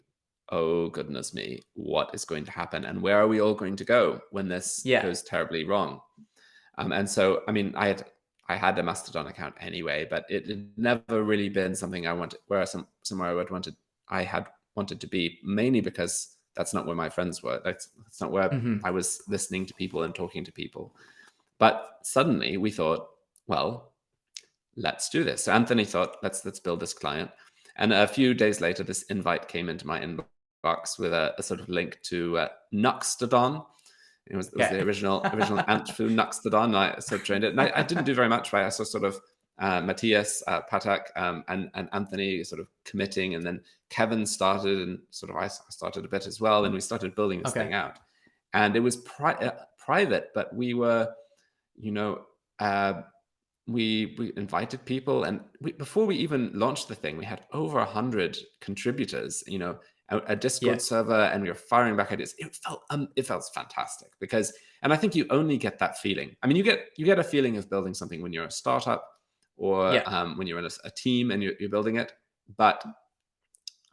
"Oh goodness me, what is going to happen, and where are we all going to go when this Yeah. goes terribly wrong?" And so, I mean, I had a Mastodon account anyway, but it had never really been something I wanted, somewhere I had wanted to be, mainly because that's not where my friends were. That's not where Hmm. I was listening to people and talking to people. But suddenly we thought, well, let's do this. So Anthony thought, let's build this client. And a few days later, this invite came into my inbox with a sort of link to Nuxtodon. It was the Yeah. original Antfu Nuxtodon. I sort of joined it, and I didn't do very much, but I saw sort of Matthias Patak and Anthony sort of committing, and then Kevin started, and sort of I started a bit as well, and we started building this Okay. thing out. And it was private, but we were, you know, uh, we invited people, and before we even launched the thing, we had over 100 contributors. A Yeah. Discord server, and we were firing back ideas. It felt fantastic because, and I think you only get that feeling. I mean, you get a feeling of building something when you're a startup, or Yeah. when you're in a team and you're building it. But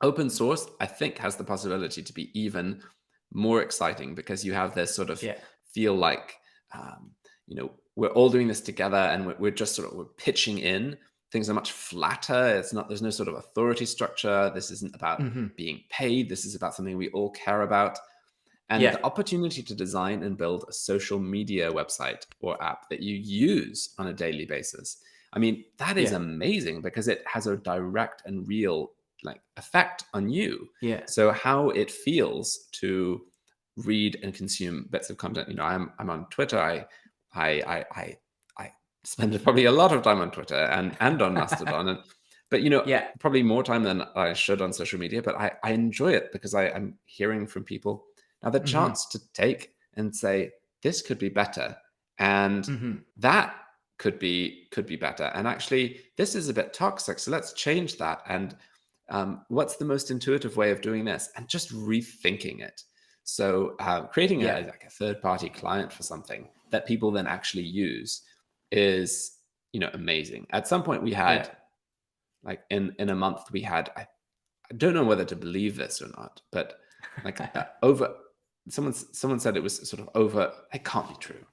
open source, I think, has the possibility to be even more exciting because you have this sort of Yeah. feel like, we're all doing this together, and we're just we're pitching in. Things are much flatter. There's no sort of authority structure. This isn't about Hmm. being paid. This is about something we all care about. And Yeah. the opportunity to design and build a social media website or app that you use on a daily basis. I mean, that is Yeah. amazing because it has a direct and real effect on you. Yeah. So how it feels to read and consume bits of content. I'm on Twitter. I spend probably a lot of time on Twitter and on Mastodon, but Yeah. probably more time than I should on social media. But I enjoy it because I'm hearing from people. Now, the Hmm. chance to take and say, this could be better, and Hmm. that could be better, and actually this is a bit toxic, so let's change that. And what's the most intuitive way of doing this, and just rethinking it. So creating Yeah. a third party client for something that people then actually use is amazing. At some point we Yeah. had, in a month, we had, I don't know whether to believe this or not, but over someone said it was sort of over. It can't be true.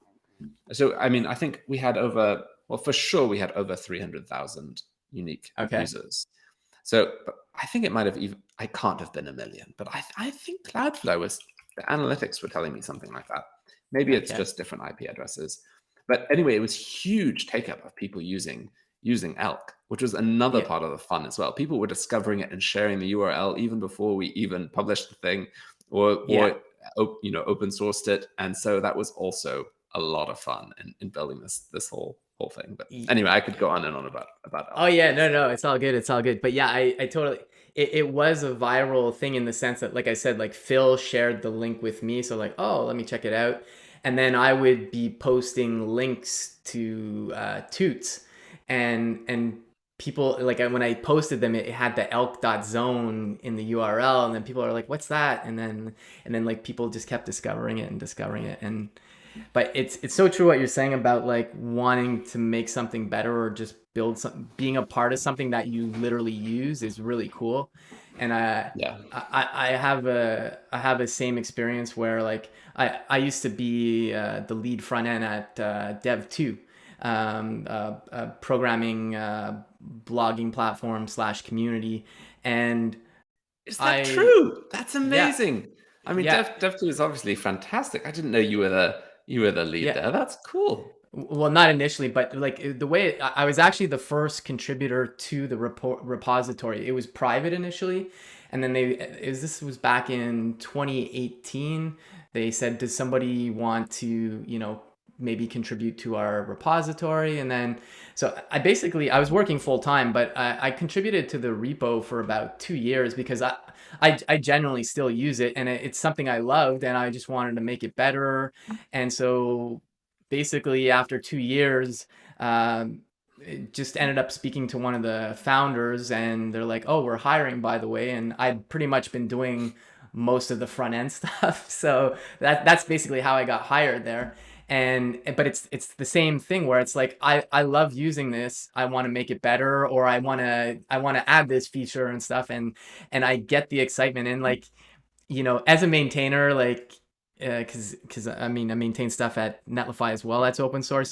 So I mean, I think we had over, well, for sure we had over 300,000 unique Okay. users. So but I think it might have even, I can't have been a million, but I think Cloudflare was, the analytics were telling me something like that. Maybe it's Okay. just different IP addresses. But anyway, it was huge take up of people using Elk, which was another Yeah. part of the fun as well. People were discovering it and sharing the URL even before we even published the thing, Yeah. or open sourced it. And so that was also a lot of fun in building this whole thing. But Y- anyway, I could go on and on about Oh Elk. yeah, no, no, it's all good. It's all good. But yeah, I totally. It was a viral thing in the sense that, like I said, like Phil shared the link with me, so like, oh, let me check it out, and then I would be posting links to Toots, and people like when I posted them, it had the elk.zone in the URL, and then people are like, what's that? And then like people just kept discovering it and discovering it, and but it's so true what you're saying about like wanting to make something better or just build something, being a part of something that you literally use is really cool. And Yeah. I have a same experience where like I used to be the lead front end at Dev2, programming blogging platform slash community, and Is that I true? That's yeah amazing. I mean, yeah Dev 2 is obviously fantastic. I didn't know you were the lead yeah there. That's cool. well, not initially, but like the way I was actually the first contributor to the repository. It was private initially, and then this was back in 2018. They said, does somebody want to, maybe contribute to our repository? And then, so I was working full time, but I contributed to the repo for about 2 years because I genuinely still use it, and it's something I loved, and I just wanted to make it better. And so basically after 2 years, it just ended up speaking to one of the founders, and they're like, oh, we're hiring, by the way. And I'd pretty much been doing most of the front end stuff. So that's basically how I got hired there. And but it's the same thing where it's like I love using this. I want to make it better, or I want to add this feature and stuff, and I get the excitement. And like, as a maintainer, like, because I mean, I maintain stuff at Netlify as well. That's open source.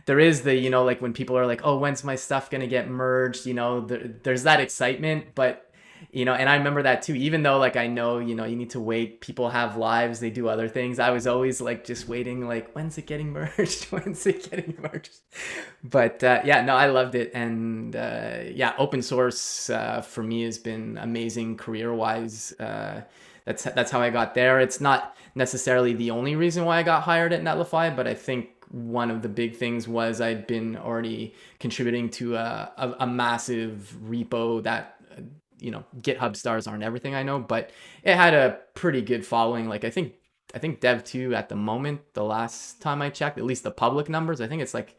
There is the, like when people are like, oh, when's my stuff gonna get merged? There's that excitement, but and I remember that too. Even though like I know, you need to wait. People have lives. They do other things. I was always like just waiting, like, when's it getting merged? When's it getting merged? But yeah, no, I loved it, and yeah, open source for me has been amazing career wise. That's how I got there. It's not necessarily the only reason why I got hired at Netlify, but I think one of the big things was I'd been already contributing to a massive repo that GitHub stars aren't everything, I know, but it had a pretty good following. Like I think Dev2 at the moment, the last time I checked, at least the public numbers, I think it's like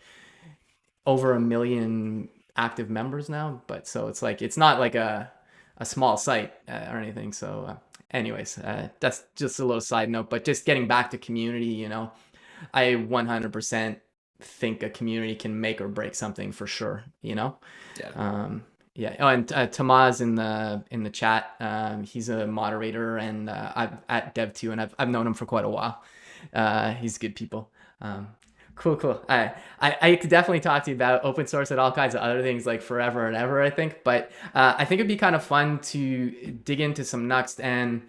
over 1 million active members now. But so it's like it's not like a small site or anything. So anyways, that's just a little side note. But just getting back to community, I 100% think a community can make or break something for sure. Yeah. Yeah. Oh, and Tamaz in the chat, he's a moderator, and I've at Dev2, and I've known him for quite a while. He's good people. Cool, cool. I could definitely talk to you about open source and all kinds of other things like forever and ever, I think. But I think it'd be kind of fun to dig into some Nuxt. And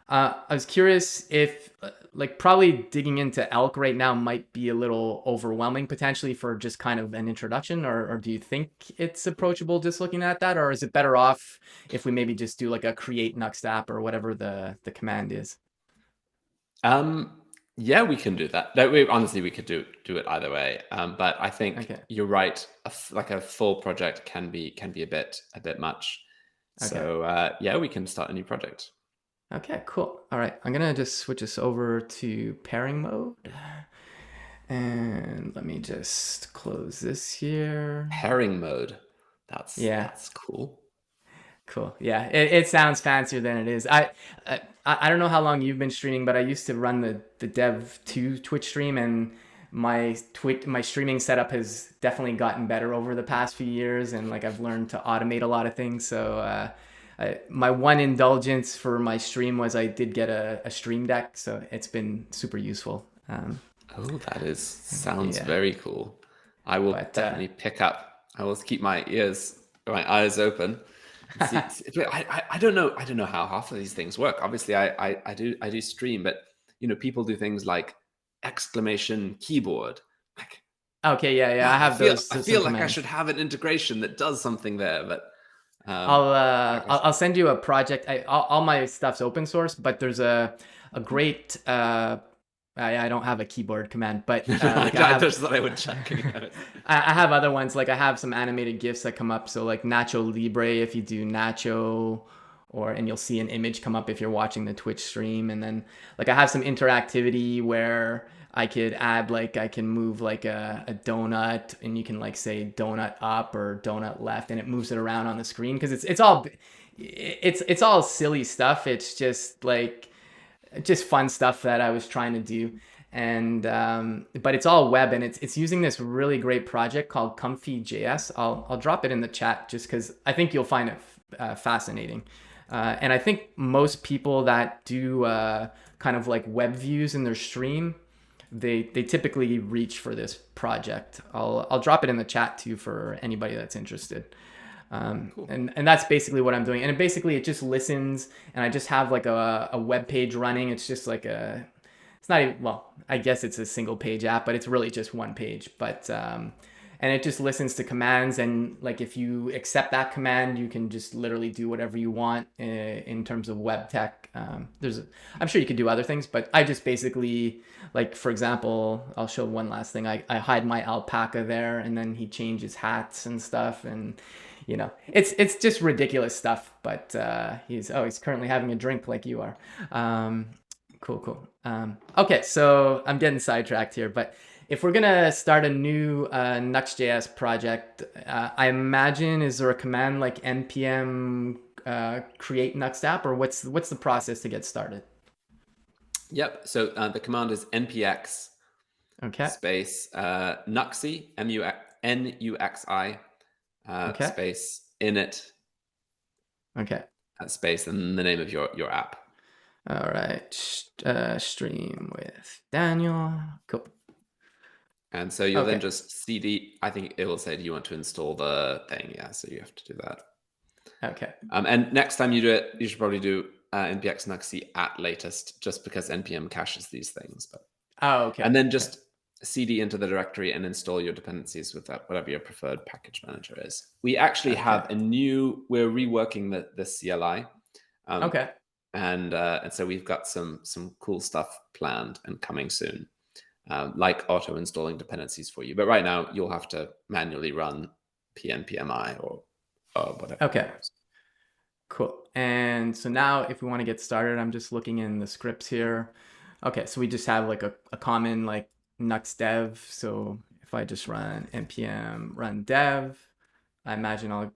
I was curious if, like, probably digging into Elk right now might be a little overwhelming potentially for just kind of an introduction, or do you think it's approachable just looking at that, or is it better off if we maybe just do like a create Nuxt app or whatever the command is? Yeah, we can do that. Honestly, we could do it either way. But I think Okay. you're right. Like a full project can be a bit much. Okay. So yeah, we can start a new project. Okay, cool. All right, I'm gonna just switch us over to pairing mode. And let me just close this here. Pairing mode. That's Yeah, that's cool. cool. Yeah, it sounds fancier than it is. I don't know how long you've been streaming, but I used to run the Dev2 Twitch stream, and my streaming setup has definitely gotten better over the past few years, and like I've learned to automate a lot of things. So My one indulgence for my stream was I did get a stream deck, so it's been super useful. Oh, that is sounds Yeah, very cool. I will but definitely pick up. I will keep my eyes open and see. I don't know. I don't know how half of these things work. Obviously, I do stream, but people do things like exclamation keyboard. Like, okay, yeah, yeah, I yeah, have I some feel like I should commands. have an integration that does something there, but like I I'll send you a project. All my stuff's open source, but there's a great I don't have a keyboard command, but like I just thought I would check. I have other ones. Like I have some animated GIFs that come up. So like Nacho Libre, if you do Nacho, and you'll see an image come up if you're watching the Twitch stream. And then like I have some interactivity where I could add like I can move like a donut, and you can like say donut up or donut left, and it moves it around on the screen because it's all silly stuff. It's just like just fun stuff that I was trying to do. And but it's all web, and it's using this really great project called Comfy JS. I'll drop it in the chat just because I think you'll find it fascinating. And I think most people that do kind of like web views in their stream, they typically reach for this project. I'll drop it in the chat too for anybody that's interested. Cool. And that's basically what I'm doing. And it just listens, and I just have like a web page running. It's just like it's not even, well, I guess it's a single page app, but it's really just one page. But and it just listens to commands, and like if you accept that command, you can just literally do whatever you want in terms of web tech. I'm sure you could do other things, but I just basically, like for example, I'll show one last thing. I hide my alpaca there, and then he changes hats and stuff, and it's just ridiculous stuff. But he's currently having a drink like you are. Cool. Okay, so I'm getting sidetracked here, but if we're gonna start a new Nuxt.js project, I imagine, is there a command like npm create Nuxt app, or what's the process to get started? Yep. So the command is npx Okay. space nuxi nuxi Okay. space init Okay. space and the name of your app. All right. Stream with Daniel. Cool. And so you'll then Okay. just cd. I think it will say, do you want to install the thing? Yeah. So you have to do that. Okay. And next time you do it, you should probably do npx nuxi at latest, just because npm caches these things. But Oh, okay. and then Okay. just cd into the directory and install your dependencies with that, whatever your preferred package manager is. We actually Okay. have we're reworking the CLI. Okay. And so we've got some cool stuff planned and coming soon, like auto installing dependencies for you. But right now you'll have to manually run pnpmi or whatever. Okay. Cool. And so now if we want to get started, I'm just looking in the scripts here. Okay, so we just have like a common like Nuxt dev. So if I just run npm run dev, I imagine I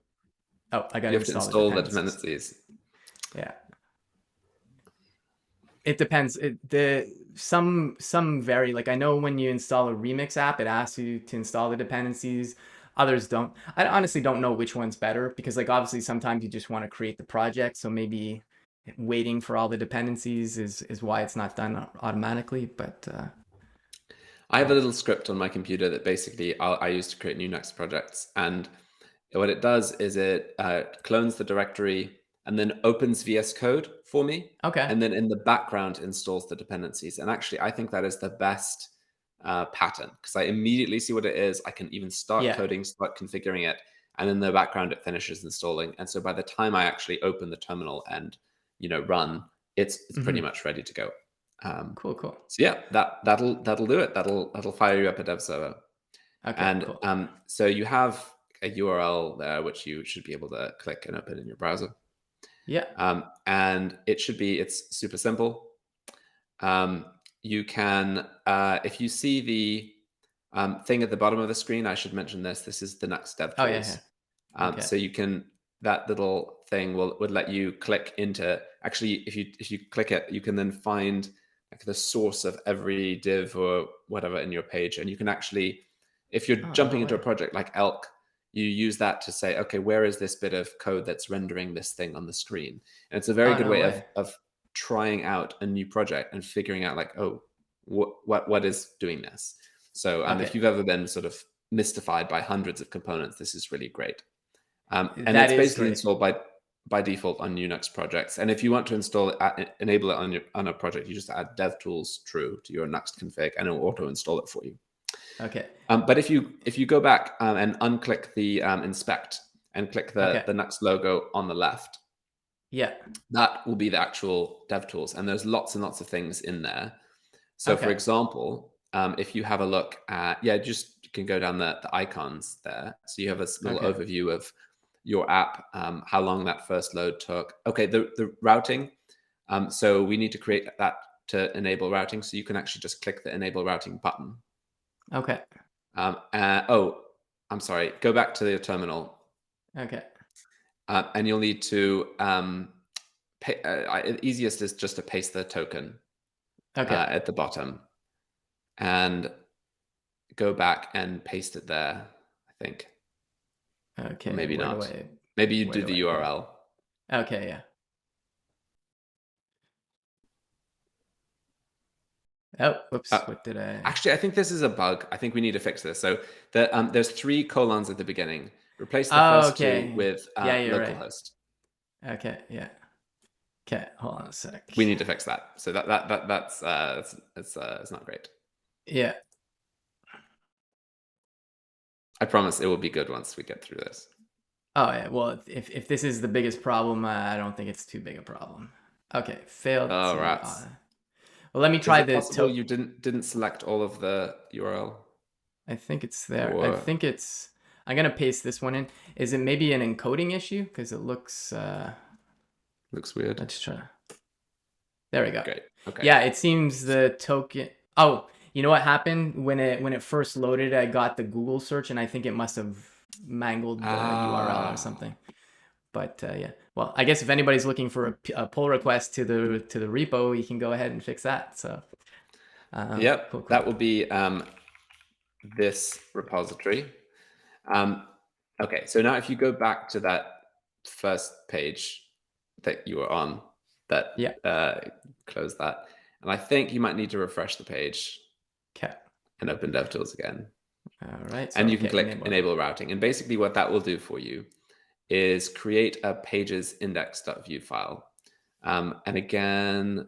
got You to have to install the install the dependencies. dependencies. Yeah. It depends. Some vary. Like I know when you install a Remix app, it asks you to install the dependencies. Others don't. I honestly don't know which one's better, because like obviously sometimes you just want to create the project, so maybe waiting for all the dependencies is why it's not done automatically. But I have yeah. a little script on my computer that basically I use to create new Nuxt projects. And what it does is it clones the directory and then opens VS Code for me. Okay. And then in the background installs the dependencies. And actually, I think that is the best pattern, because I immediately see what it is. I can even start Yeah. coding, start configuring it. And in the background, it finishes installing. And so by the time I actually open the terminal and run, it's pretty Hmm. much ready to go. Cool. So yeah, that'll do it. That'll fire you up a dev server. Okay. And Cool. so you have a URL there which you should be able to click and open in your browser. Yeah. And it's super simple. You can, if you see the thing at the bottom of the screen, I should mention this. This is the Nuxt Dev Oh yeah. Tools. Yeah. Okay. So you can, that little thing would let you click into, actually, if you click it, you can then find like the source of every div or whatever in your page. And you can actually, if you're Oh, no jumping into a way. project like Elk, you use that to say, okay, where is this bit of code that's rendering this thing on the screen? And it's a very Oh, good no way way. of trying out a new project and figuring out like, oh, what is doing this? So if Okay. you've ever been sort of mystified by hundreds of components, this is really great. And That it's is basically great. installed by default on Nuxt projects. And if you want to install it, enable it on a project, you just add DevTools true to your Nuxt config, and it will auto install it for you. Okay. But if you go back and unclick the inspect and click the Okay. Nuxt logo on the left, Yeah. that will be the actual DevTools, and there's lots and lots of things in there. So, for Okay. example, if you have a look at, just you can go down the icons there. So you have a little Okay. overview of your app, how long that first load took. Okay, the routing. So we need to create that to enable routing. So you can actually just click the enable routing button. Okay. Oh, I'm sorry. Go back to the terminal, Okay. and you'll need to easiest is just to paste the token Okay. at the bottom, and go back and paste it there, I think. Or Okay. maybe not. Maybe you Where do do the I put it? URL. Okay. Yeah. Oh, Uh, whoops. What did I? Actually, I think this is a bug. I think we need to fix this. So there's 3 colons at the beginning. Replace the Oh, first 2 okay. with Yeah, you're right. localhost. Okay. Yeah. Okay. Hold on a sec. We need to fix that. So that's it's not great. Yeah. I promise it will be good once we get through this. Oh, yeah. Well, if this is the biggest problem, I don't think it's too big a problem. Okay. Failed Oh, to. rats. Well, let me Is try it the possible you didn't select all of the URL? I think it's there. I Or think it's. I'm gonna paste this one in. Is it maybe an encoding issue? Because it looks. looks weird. Let's try. There we go. Great. Okay. Yeah, it seems the token. Oh, you know what happened when it first loaded? I got the Google search, and I think it must have mangled the URL or something. But yeah, well, I guess if anybody's looking for a pull request to the repo, you can go ahead and fix that. So. Yep, Cool. that will be this repository. Okay, so now if you go back to that first page that you were on, that Yeah. close that, and I think you might need to refresh the page. Okay. And open DevTools again. All right. So, and you can click enable routing, and basically what that will do for you is create a pages index.view file. And again,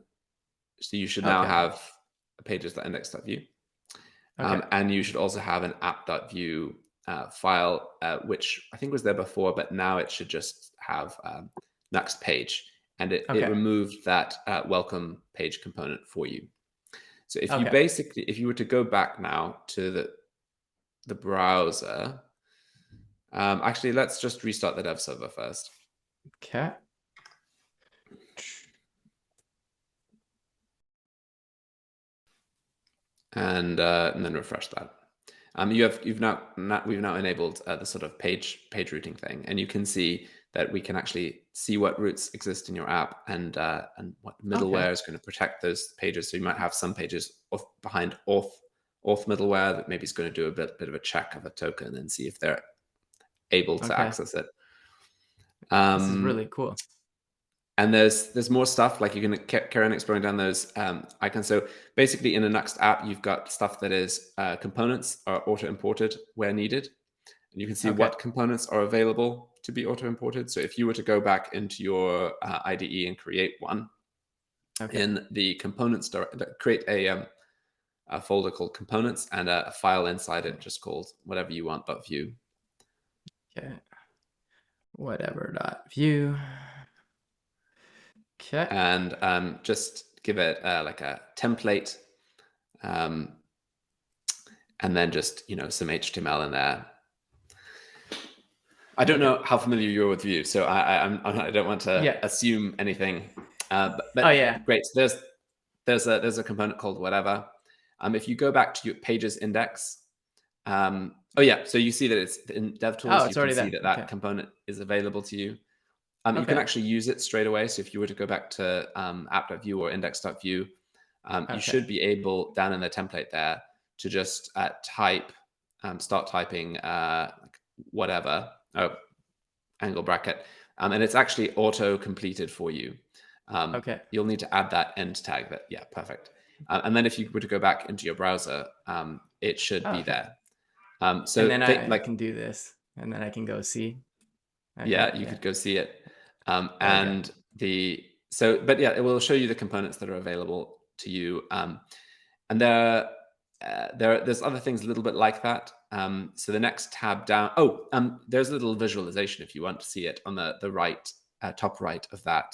so you should now have a pages.index.view. And you should also have an app.view file, which I think was there before, but now it should just have Nuxt page. And it removed that welcome page component for you. So if you if you were to go back now to the browser, actually, let's just restart the dev server first. Okay. And then refresh that. We've now enabled the sort of page routing thing, and you can see that we can actually see what routes exist in your app and what middleware is going to protect those pages. So you might have some pages behind auth middleware that maybe is going to do a bit of a check of a token and see if they're able to access it. This is really cool. And there's more stuff, like you can carry on exploring down those icons. So basically in a Nuxt app, you've got stuff that is components are auto-imported where needed. And you can see what components are available to be auto-imported. So if you were to go back into your IDE and create one, in the components, create a folder called components and a file inside it just called whatever you want .view. Okay. Whatever.view. Okay. And just give it like a template, and then just some HTML in there. I don't know how familiar you are with Vue, so I don't want to assume anything. But great. So there's a component called whatever. If you go back to your pages index, so you see that it's in DevTools. You can see that component is available to you. You can actually use it straight away. So if you were to go back to app.view or index.view, you should be able, down in the template there, to just start typing whatever, angle bracket, and it's actually auto completed for you. Okay. You'll need to add that end tag. That yeah, perfect. And then if you were to go back into your browser, it should Oh, be okay. there. And So then I like can do this, and then I can go see. Okay. yeah, you Yeah. could go see it. There we go. And the so but yeah, it will show you the components that are available to you. And there's other things a little bit like that. So the next tab down, there's a little visualization if you want to see it on the right, top right of that.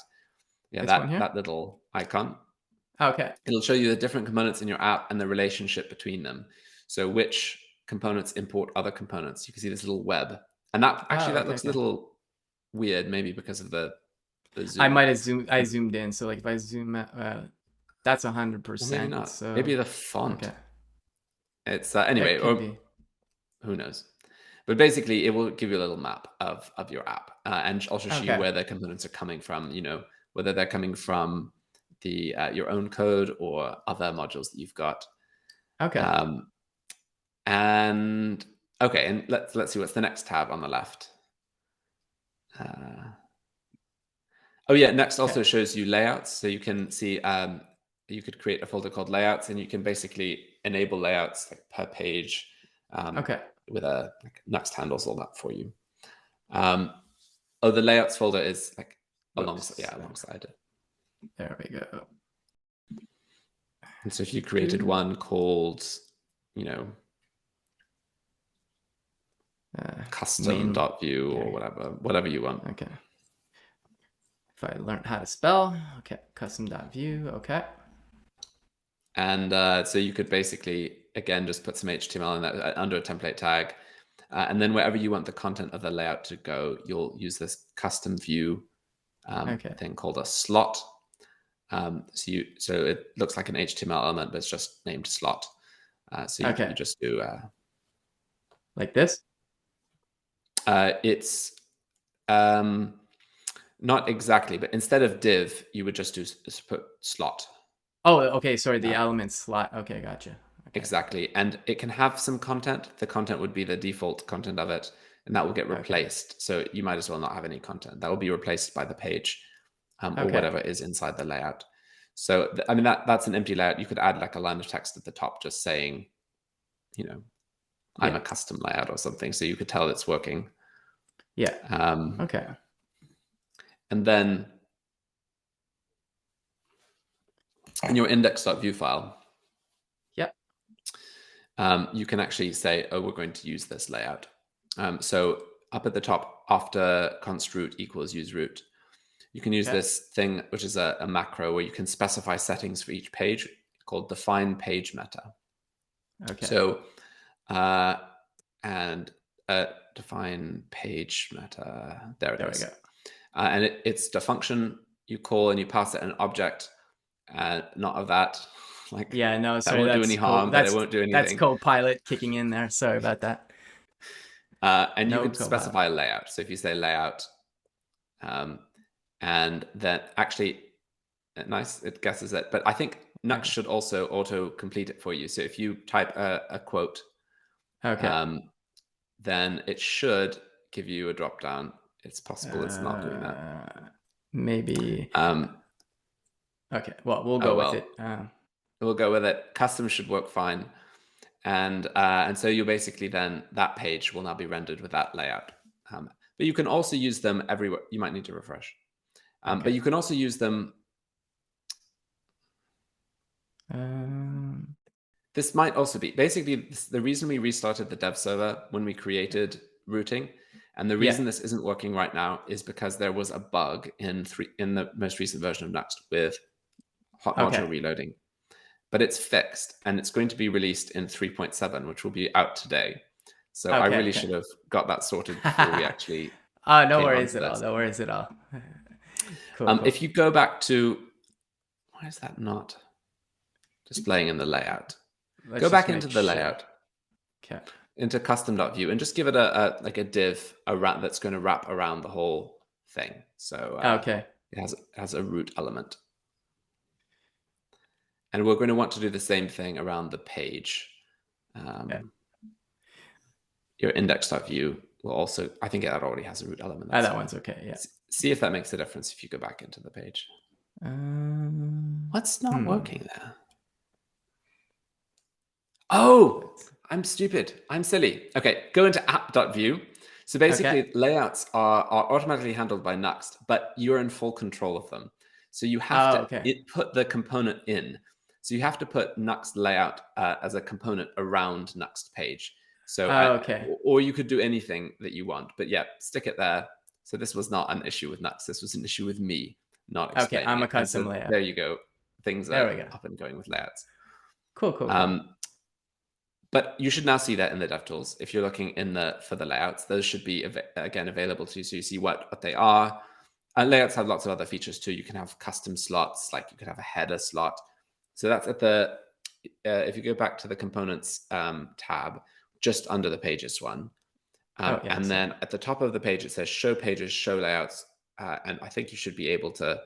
Yeah, This one here. that little icon. Okay. It'll show you the different components in your app and the relationship between them. So which components import other components. You can see this little web, and Oh, that okay. looks a Okay. little weird, maybe because of the I zoom. might have zoomed. I zoomed in. So like if I zoom out, that's Or maybe 100%. not. So Maybe the font. okay, It's it anyway, could or be. who knows. But basically, it will give you a little map of your app, and also show you Okay. where the components are coming from. Whether they're coming from the your own code or other modules that you've got. Okay. Um, and okay, and let's see what's the next tab on the left. Oh yeah, Nuxt Okay. also shows you layouts, so you can see you could create a folder called layouts, and you can basically enable layouts like per page um, Okay. with a like, Nuxt handles all that for you. Um, oh, the layouts folder is like Whoops. alongside it. There we go. And so if you created one called, Main. custom.view or There. whatever you want. Okay. If I learned how to spell, okay. Custom.view. Okay. And so you could basically, again, just put some HTML in that under a template tag. And then wherever you want the content of the layout to go, you'll use this custom view Okay. thing called a slot. So it looks like an HTML element, but it's just named slot. So you Okay. just do Like this. it's not exactly, but instead of div, you would just put slot. Oh, okay. Sorry, the element slot. Okay, gotcha. Okay. Exactly, and it can have some content. The content would be the default content of it, and that will get replaced. Okay. So you might as well not have any content. That will be replaced by the page or whatever is inside the layout. So I mean that's an empty layout. You could add like a line of text at the top, just saying, I'm a custom layout or something, so you could tell it's working. Yeah. Okay. And then in your index.view file, you can actually say, oh, we're going to use this layout. So up at the top, after const root equals use root, you can use this thing, which is a macro where you can specify settings for each page called define page meta. Okay. So, define page meta. There it is. And it's the function you call and you pass it an object. Not of that. Like no, sorry, that won't do any harm, but it won't do anything. That's Copilot kicking in there. Sorry about that. And you could specify a layout. So if you say layout, and then actually, nice, it guesses it. But I think Nuxt should also auto complete it for you. So if you type a quote, then it should give you a drop down. It's possible it's not doing that. Maybe. Okay. Well, we'll go with it. We'll go with it. Custom should work fine. And so you basically then that page will now be rendered with that layout. But you can also use them everywhere. You might need to refresh. But you can also use them. This might also be basically the reason we restarted the dev server when we created routing, and the reason this isn't working right now is because there was a bug in the most recent version of Nuxt with hot module reloading. But it's fixed, and it's going to be released in 3.7, which will be out today. So I really should have got that sorted before we actually. No worries at all. No worries at all. Cool. If you go back to, why is that not displaying in the layout? Go back into the layout. Okay. Into custom.view and just give it a div that's going to wrap around the whole thing. So it has a root element. And we're going to want to do the same thing around the page. Your index.view will also, I think that already has a root element. Ah, That's that fine. one's okay. Yeah. See if that makes a difference if you go back into the page. What's not working there? Oh, Let's- I'm stupid. I'm silly. Okay, go into app.view. So Okay. basically, layouts are automatically handled by Nuxt, but you're in full control of them. So you have Oh, to okay. put the component in. So you have to put Nuxt layout as a component around Nuxt page. So Oh, okay. or you could do anything that you want, but yeah, stick it there. So this was not an issue with Nuxt. This was an issue with me not Okay. explaining I'm a it. And custom so layout. there you go. Things There are we go. up and going with layouts. Cool, cool, cool. Um, but you should now see that in the DevTools. If you're looking for the layouts, those should be again available to you, so you see what they are. And layouts have lots of other features too. You can have custom slots, like you could have a header slot. So that's at the if you go back to the components tab, just under the pages one, Oh, yeah. and So, then at the top of the page it says show pages, show layouts, and I think you should be able to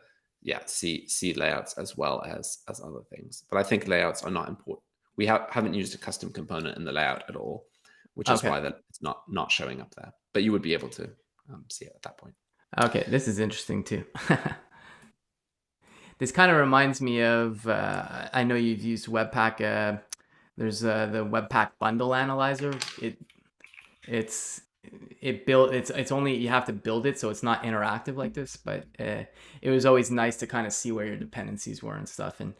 see layouts as well as other things. But I think layouts are not important. We haven't used a custom component in the layout at all, which is okay. why that it's not showing up there. But you would be able to see it at that point. Okay. This is interesting too. This kind of reminds me of, I know you've used Webpack. There's the Webpack bundle analyzer. It's it's only you have to build it, so it's not interactive like this, but it was always nice to kind of see where your dependencies were and stuff. And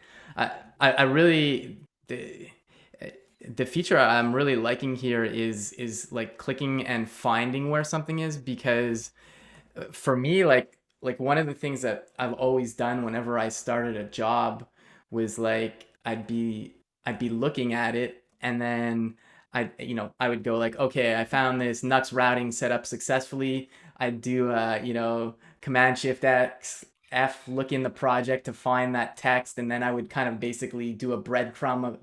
I really the feature I'm really liking here is like clicking and finding where something is, because for me, like one of the things that I've always done whenever I started a job was like I'd be looking at it, and then I would go like, okay, I found this Nuxt routing set up successfully. I'd do Command Shift X F, look in the project to find that text, and then I would kind of basically do a breadcrumb of,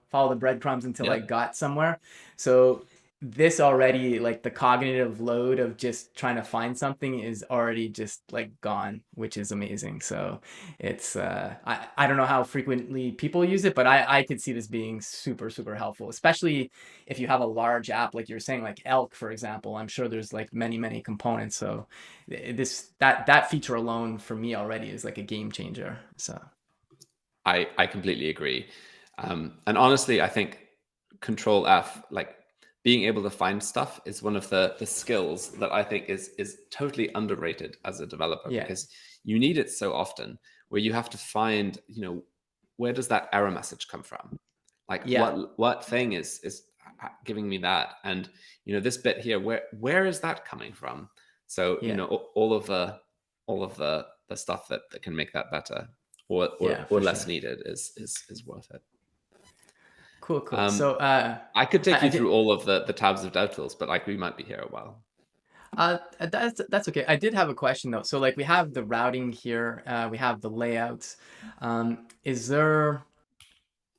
follow the breadcrumbs until I Yep. got somewhere. So this already, like the cognitive load of just trying to find something is already just like gone, which is amazing. So it's I don't know how frequently people use it, but I could see this being super super helpful, especially if you have a large app like you're saying, like Elk for example. I'm sure there's like many components, so that feature alone for me already is like a game changer. So I completely agree. And honestly, I think Control F, like being able to find stuff, is one of the skills that I think is totally underrated as a developer, yeah, because you need it so often, where you have to find, where does that error message come from? Like yeah, what thing is giving me that? And this bit here, where is that coming from? So yeah, all of the stuff that can make that better or yeah, or for less sure. needed is worth it. Cool, cool. Um, So I could take I you did. through all of the tabs of DevTools, but like we might be here a while. That's okay. I did have a question though. So like we have the routing here, we have the layouts. Is there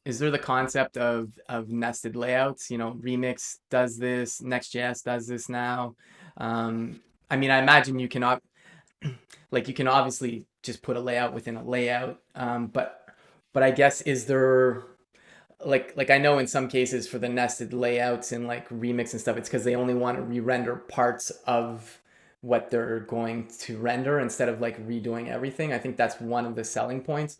the concept of nested layouts? Remix does this, Next.js does this now. I mean, I imagine you can like you can obviously just put a layout within a layout, but I guess is there like I know in some cases for the nested layouts and like Remix and stuff, it's because they only want to re-render parts of what they're going to render instead of like redoing everything. I think that's one of the selling points.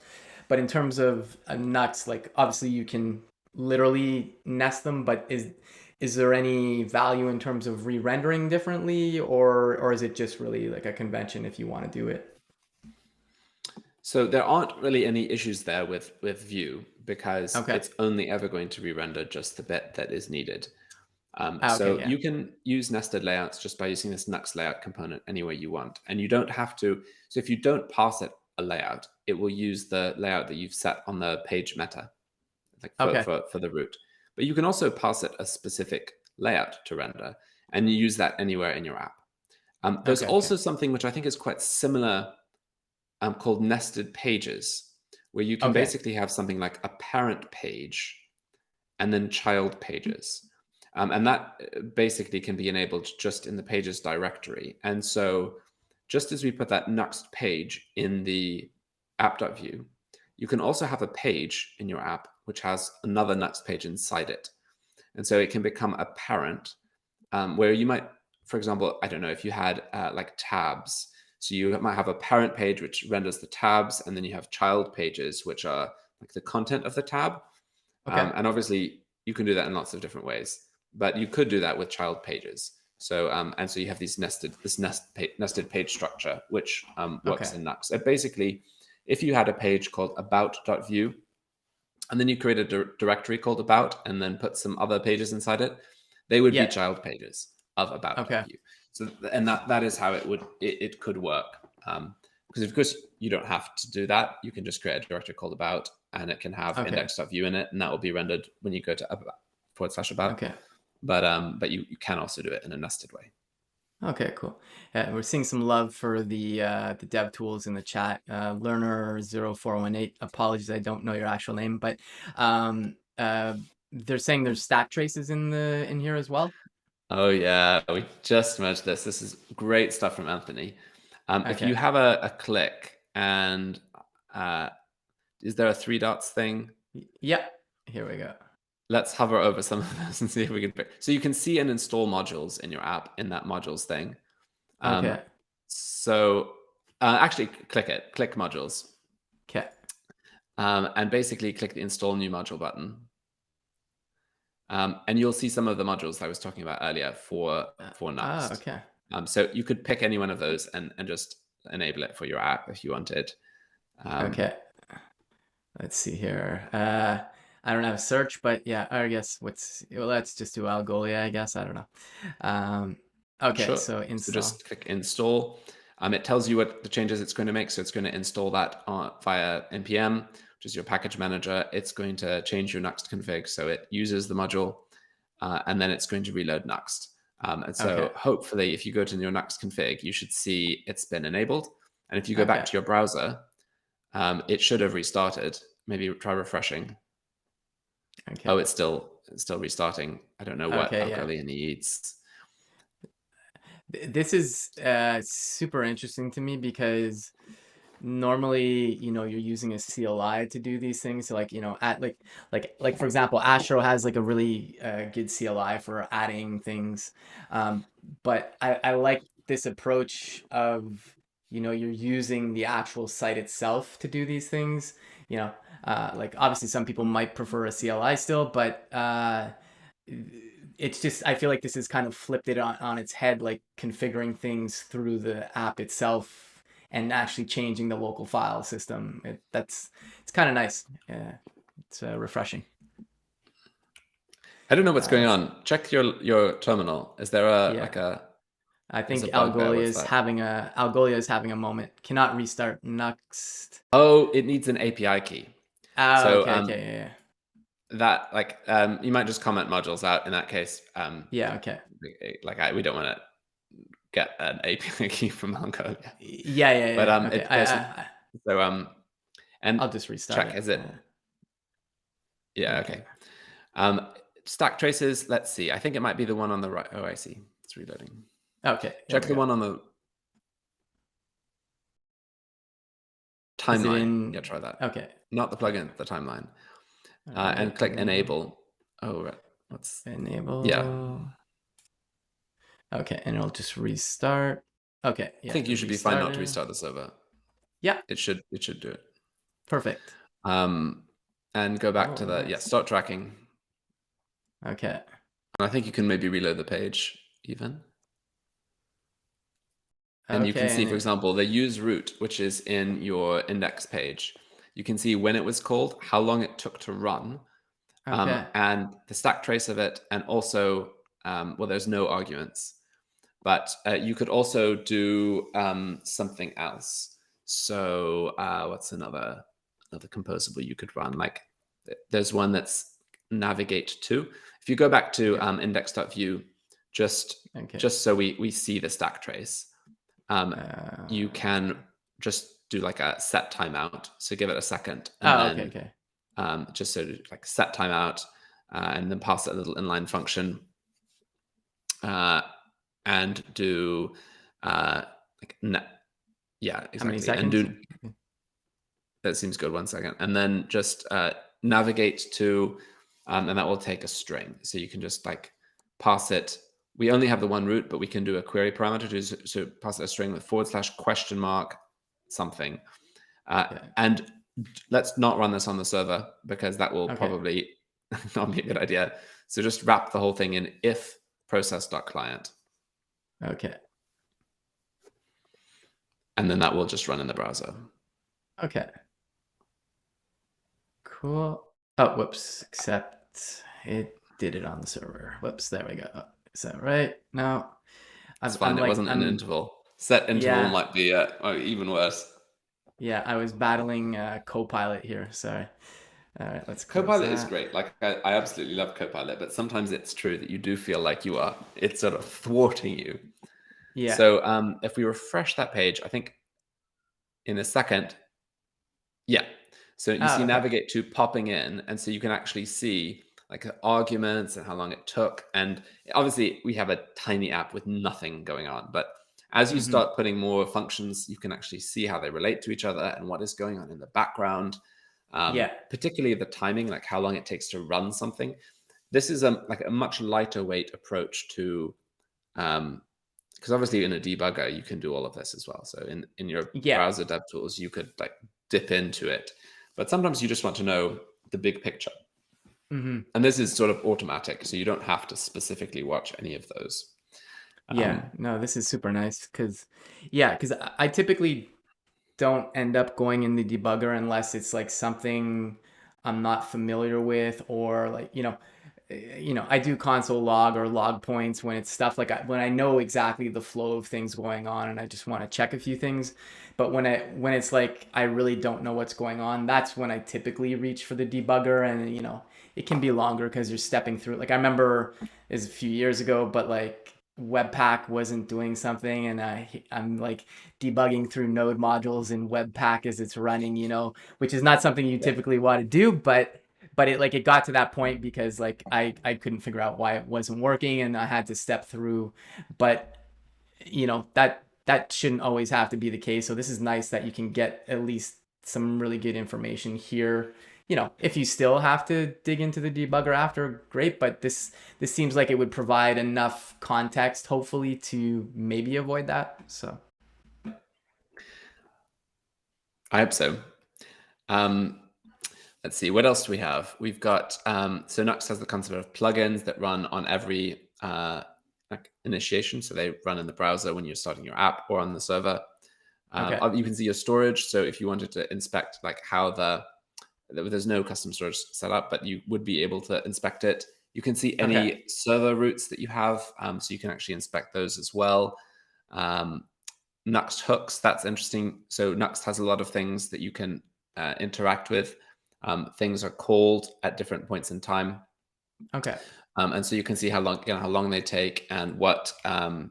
But in terms of Nuxt, like obviously you can literally nest them, but is there any value in terms of re-rendering differently, or is it just really like a convention if you want to do it? So there aren't really any issues there with Vue, because Okay. it's only ever going to re-render just the bit that is needed. Okay. So Yeah. you can use nested layouts just by using this Nuxt layout component any way you want, and you don't have to. So if you don't pass it a layout, it will use the layout that you've set on the page meta, like Okay. for the root. But you can also pass it a specific layout to render, and you use that anywhere in your app. There's Okay. Okay. also something which I think is quite similar, called nested pages, where you can Okay. basically have something like a parent page and then child pages. And that basically can be enabled just in the pages directory. And so just as we put that Nuxt page in the app.view, you can also have a page in your app which has another Nuxt page inside it. And so it can become a parent, where you might, for example, I don't know if you had like tabs. So you might have a parent page which renders the tabs, and then you have child pages which are like the content of the tab. Okay. And obviously, you can do that in lots of different ways, but you could do that with child pages. So and so you have nested page structure, which works Okay. in Nuxt. Basically, if you had a page called about.view, and then you create a directory called about, and then put some other pages inside it, they would be Yeah. child pages of Okay. about.view. So and that is how it could work. Because of course you don't have to do that. You can just create a directory called about, and it can have Okay. index.view in it, and that will be rendered when you go to about. Okay. But you can also do it in a nested way. Okay, cool. We're seeing some love for the dev tools in the chat. Learner0418, apologies, I don't know your actual name, but they're saying there's stack traces in here as well. Oh yeah, we just merged this. This is great stuff from Anthony. If you Okay. have a click and is there a three dots thing? Yep. Here we go. Let's hover over some of those and see if we can pick. So you can see and install modules in your app in that modules thing. Okay. So actually click it, click modules. Okay. And basically click the install new module button. And you'll see some of the modules I was talking about earlier for Nuxt. Okay. So you could pick any one of those and just enable it for your app if you wanted. Okay. Let's see here. I don't have a search, but yeah, I guess let's just do Algolia, I guess. I don't know. Okay, Sure. so So install. just click install. It tells you what the changes it's going to make. So it's going to install that via npm, which is your package manager. It's going to change your Nuxt config. So it uses the module, and then it's going to reload Nuxt. And so Okay. hopefully if you go to your Nuxt config, you should see it's been enabled. And if you go back Okay. to your browser, it should have restarted. Maybe try refreshing. Okay. Oh, it's still restarting. I don't know what Okay, yeah. Algolia needs. This is super interesting to me because normally, you're using a CLI to do these things. So like, at like for example, Astro has like a really good CLI for adding things. But I like this approach of, you're using the actual site itself to do these things. Like obviously some people might prefer a CLI still, but it's just, I feel like this has kind of flipped it on its head, like configuring things through the app itself and actually changing the local file system. It's kind of nice. Yeah, it's refreshing. I don't know what's going on. Check your terminal. Is there Yeah, I there's think a bug there? What's that? Algolia is having a moment. Cannot restart Nuxt. Oh, it needs an API key. Oh, So okay, yeah. that like you might just comment modules out in that case. Yeah, okay. Like we don't want to get an API key from Mongo. But Yeah. Okay, so and I'll just restart check it. is it yeah, Okay. okay. Stack traces, let's see. I think it might be the one on the right. Oh, I see. It's reloading. Okay, Check the one on the timeline. Yeah, try that. Okay. Not the plugin, the timeline. All right, And click enable. Oh, right. enable. Yeah. Okay, and it'll just restart. Okay, yeah. I think you should be fine not to restart the server. Yeah. It should do it. Perfect. And go back to the start tracking. Okay. I think you can maybe reload the page even. And you can see, for example, the use route, which is in your index page. You can see when it was called, how long it took to run, and the stack trace of it, and also, well, there's no arguments, but you could also do something else. So what's another composable you could run? Like there's one that's navigate to. If you go back to index.view, just so we see the stack trace, you can just do like a set timeout. So give it a second, and then just so to like set timeout, and then pass that little inline function, and do yeah, exactly. How many seconds? And do that seems good. 1 second, and then just navigate to, and that will take a string. So you can just like pass it we only have the one root, but we can do a query parameter to pass a string with / something. Okay. And let's not run this on the server because that will Okay. probably not be a good idea. So just wrap the whole thing in if process.client. Okay. And then that will just run in the browser. Okay. Cool. Oh, whoops. Except it did it on the server. Whoops. There we go. Is that right? No. It's I'm fine. It like, wasn't an interval. Set interval yeah. might be even worse. Yeah. I was battling Copilot here. Sorry. All right. Let's close Copilot is that. great. Like I absolutely love Copilot, but sometimes it's true that you do feel like it's sort of thwarting you. Yeah. So if we refresh that page, I think in a second, yeah. So you Oh, see okay. navigate to popping in, and so you can actually see like arguments and how long it took. And obviously we have a tiny app with nothing going on, but as you Mm-hmm. start putting more functions, you can actually see how they relate to each other and what is going on in the background. Yeah. Particularly the timing, like how long it takes to run something. This is like a much lighter weight approach to because obviously in a debugger you can do all of this as well. So in your Yeah. browser dev tools you could like dip into it, but sometimes you just want to know the big picture, Mm-hmm. and this is sort of automatic, so you don't have to specifically watch any of those. Yeah. No, this is super nice because, yeah, because I typically don't end up going in the debugger unless it's like something I'm not familiar with, or like, I do console log or log points when it's stuff like when I know exactly the flow of things going on and I just want to check a few things. But when it's like I really don't know what's going on, that's when I typically reach for the debugger, and it can be longer because you're stepping through. Like I remember is a few years ago, but like Webpack wasn't doing something, and I'm like debugging through node modules in Webpack as it's running, which is not something you Yeah. typically want to do, but it got to that point because like I couldn't figure out why it wasn't working and I had to step through. But that shouldn't always have to be the case. So this is nice that you can get at least some really good information here. If you still have to dig into the debugger after, great, but this seems like it would provide enough context, hopefully, to maybe avoid that. So I hope so. Let's see, what else do we have? We've got so Nuxt has the concept of plugins that run on every like initiation, so they run in the browser when you're starting your app or on the server. okay. You can see your storage, so if you wanted to inspect like how there's no custom storage set up, but you would be able to inspect it. You can see Okay. any server routes that you have, so you can actually inspect those as well. Nuxt hooks, that's interesting. So Nuxt has a lot of things that you can interact with. Things are called at different points in time, Okay. and so you can see how long they take and um,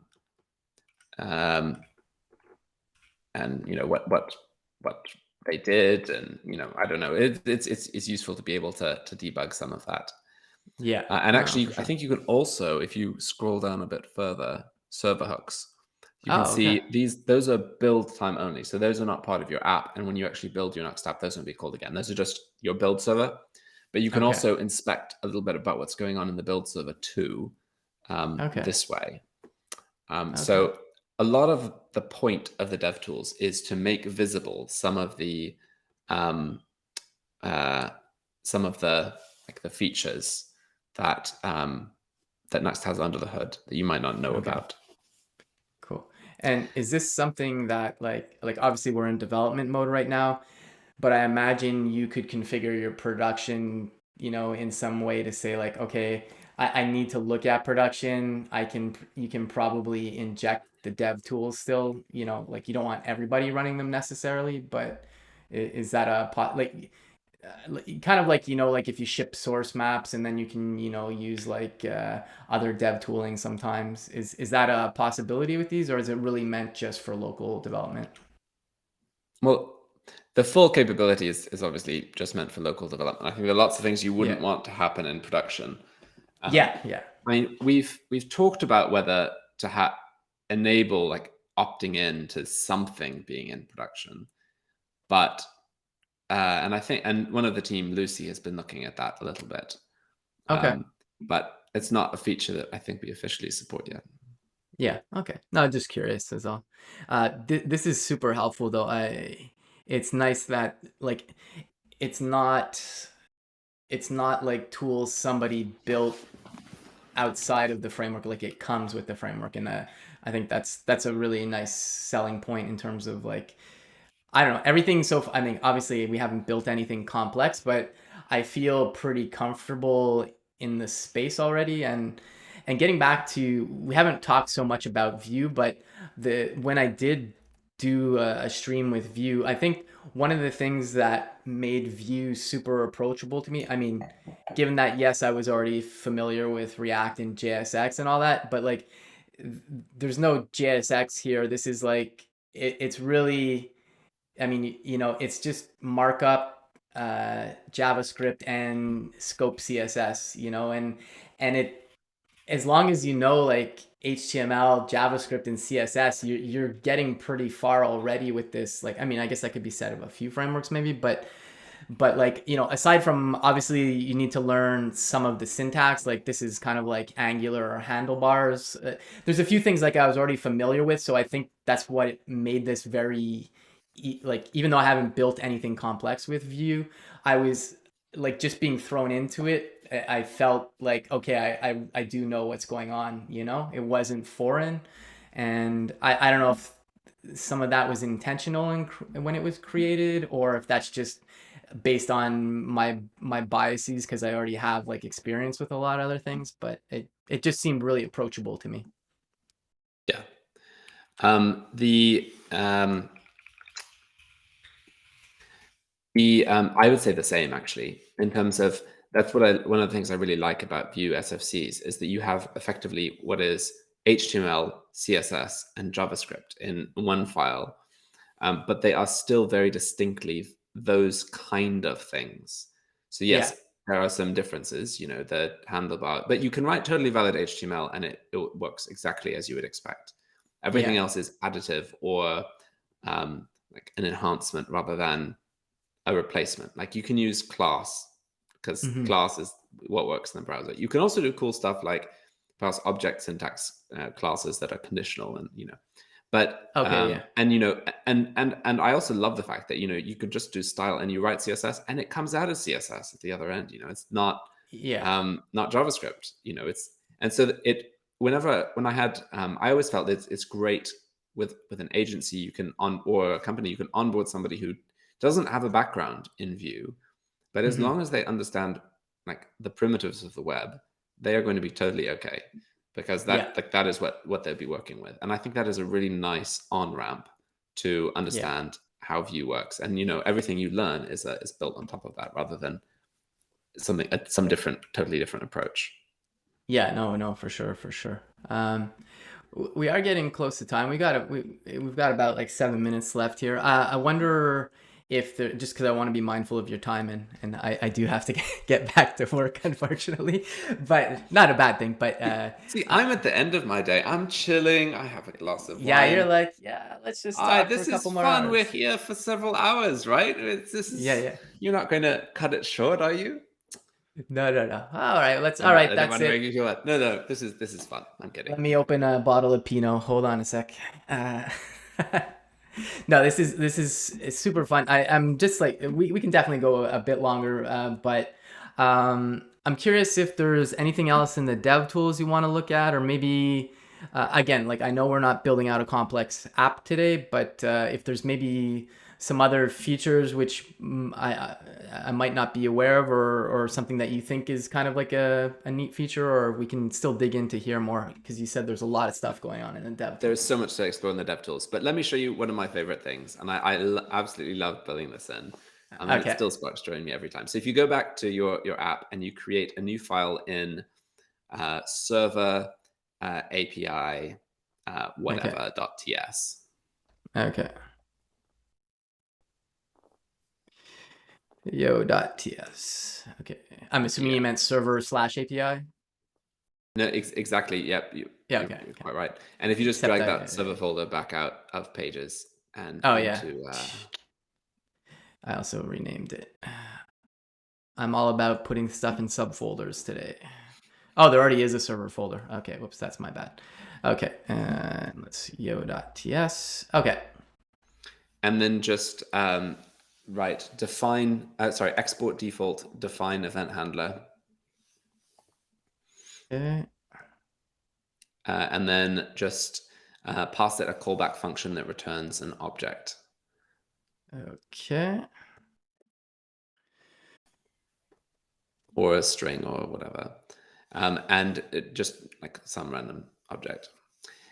what they did, and I don't know. It's useful to be able to debug some of that. Yeah. And No, actually, for I sure. think you can also, if you scroll down a bit further, server hooks. You can Oh, okay. see those are build time only. So those are not part of your app. And when you actually build your Nuxt app, those won't be called again. Those are just your build server. But you can Okay. also inspect a little bit about what's going on in the build server too, Okay. this way. Okay. So a lot of the point of the dev tools is to make visible um, uh, some of the like the features that that Nuxt has under the hood that you might not know Okay. about. Cool. And is this something that like obviously we're in development mode right now, but I imagine you could configure your production, in some way to say like, okay, I need to look at production. You can probably inject the dev tools still, like you don't want everybody running them necessarily, but is that a pot like kind of like like if you ship source maps and then you can use like other dev tooling sometimes, is that a possibility with these, or is it really meant just for local development? Well, the full capability is obviously just meant for local development. I think there are lots of things you Yeah. wouldn't want to happen in production. Yeah. Yeah. I mean, we've talked about whether to enable like opting in to something being in production, but and I think, and one of the team, Lucy, has been looking at that a little bit. Okay. But it's not a feature that I think we officially support yet. Yeah. Okay. No, just curious as all. This is super helpful though. It's nice that like it's not it's not like tools somebody built outside of the framework. Like it comes with the framework, and I think that's a really nice selling point in terms of like I don't know everything. So I mean, obviously we haven't built anything complex, but I feel pretty comfortable in the space already. And getting back to, we haven't talked so much about Vue, but the when I did do a stream with Vue, I think one of the things that made Vue super approachable to me. I mean, given that yes, I was already familiar with React and JSX and all that, but like there's no JSX here. This is like it's really, I mean, it's just markup, JavaScript and scope CSS, and it, as long as you know like HTML, JavaScript, and CSS, you're getting pretty far already with this. Like, I mean, I guess that could be said of a few frameworks maybe, but like, aside from obviously you need to learn some of the syntax, like this is kind of like Angular or handlebars. There's a few things like I was already familiar with, so I think that's what made this very like, even though I haven't built anything complex with Vue, I was like just being thrown into it. I felt like, okay, I do know what's going on. It wasn't foreign, and I don't know if some of that was intentional when it was created, or if that's just based on my biases because I already have like experience with a lot of other things, but it just seemed really approachable to me. Yeah. The I would say the same actually, in terms of that's one of the things I really like about Vue SFCs is that you have effectively what is HTML, CSS, and JavaScript in one file, but they are still very distinctly those kind of things. So Yeah. yes, there are some differences, the handlebar, but you can write totally valid HTML and it works exactly as you would expect. Everything Yeah. else is additive or like an enhancement rather than a replacement. Like you can use class because Mm-hmm. class is what works in the browser. You can also do cool stuff like pass object syntax classes that are conditional and but Okay. Yeah. and I also love the fact that you could just do style and you write CSS and it comes out as CSS at the other end. It's Yeah. not JavaScript. It's and so it when I had I always felt that it's great with an agency you can on or a company you can onboard somebody who doesn't have a background in Vue, but as Mm-hmm. long as they understand like the primitives of the web, they are going to be totally okay because Yeah. that is what they'll be working with. And I think that is a really nice on ramp to Yeah. understand how Vue works. And everything you learn is built on top of that rather than some different, totally different approach. Yeah. No. No. For sure. For sure. We are getting close to time. We've got about like 7 minutes left here. I wonder if there, just because I want to be mindful of your time, and I do have to get back to work, unfortunately, but not a bad thing. But See, I'm at the end of my day. I'm chilling. I have a glass of yeah, you're wine. like, yeah, let's just talk for a This is couple more fun. We're hours. here for several hours, right? This Yeah, is yeah. you're not going to cut it short, are you? No, no, no. All right, I'm all not. right, I don't that's want to make it. you feel bad. No. This is fun. I'm kidding. Let me open a bottle of Pinot. Hold on a sec. Uh, no, this is it's super fun. I'm just like, we can definitely go a bit longer, but I'm curious if there's anything else in the dev tools you want to look at, or maybe again, like I know we're not building out a complex app today, but if there's maybe some other features which I might not be aware of, or something that you think is kind of like a neat feature, or we can still dig in to hear more because you said there's a lot of stuff going on in the dev There is tools. so much to explore in the dev tools, but let me show you one of my favorite things, and absolutely love building this in. And it Okay. still sparks joy in me every time. So if you go back to your app and you create a new file in server API Okay. whatever .ts. Okay. Yo.ts. Okay. I'm assuming you Yeah. meant server slash API. No, exactly. Yep, Yeah. Okay. you're Okay. quite right. And if you just Except drag that server folder back out of pages and oh yeah, into I also renamed it. I'm all about putting stuff in subfolders today. Oh, there already is a server folder. Okay, whoops, that's my bad. Okay, let's see, yo.ts. Okay. And then just write export default, define event handler. Okay. And then just pass it a callback function that returns an object. Okay. Or a string or whatever. And just like some random object.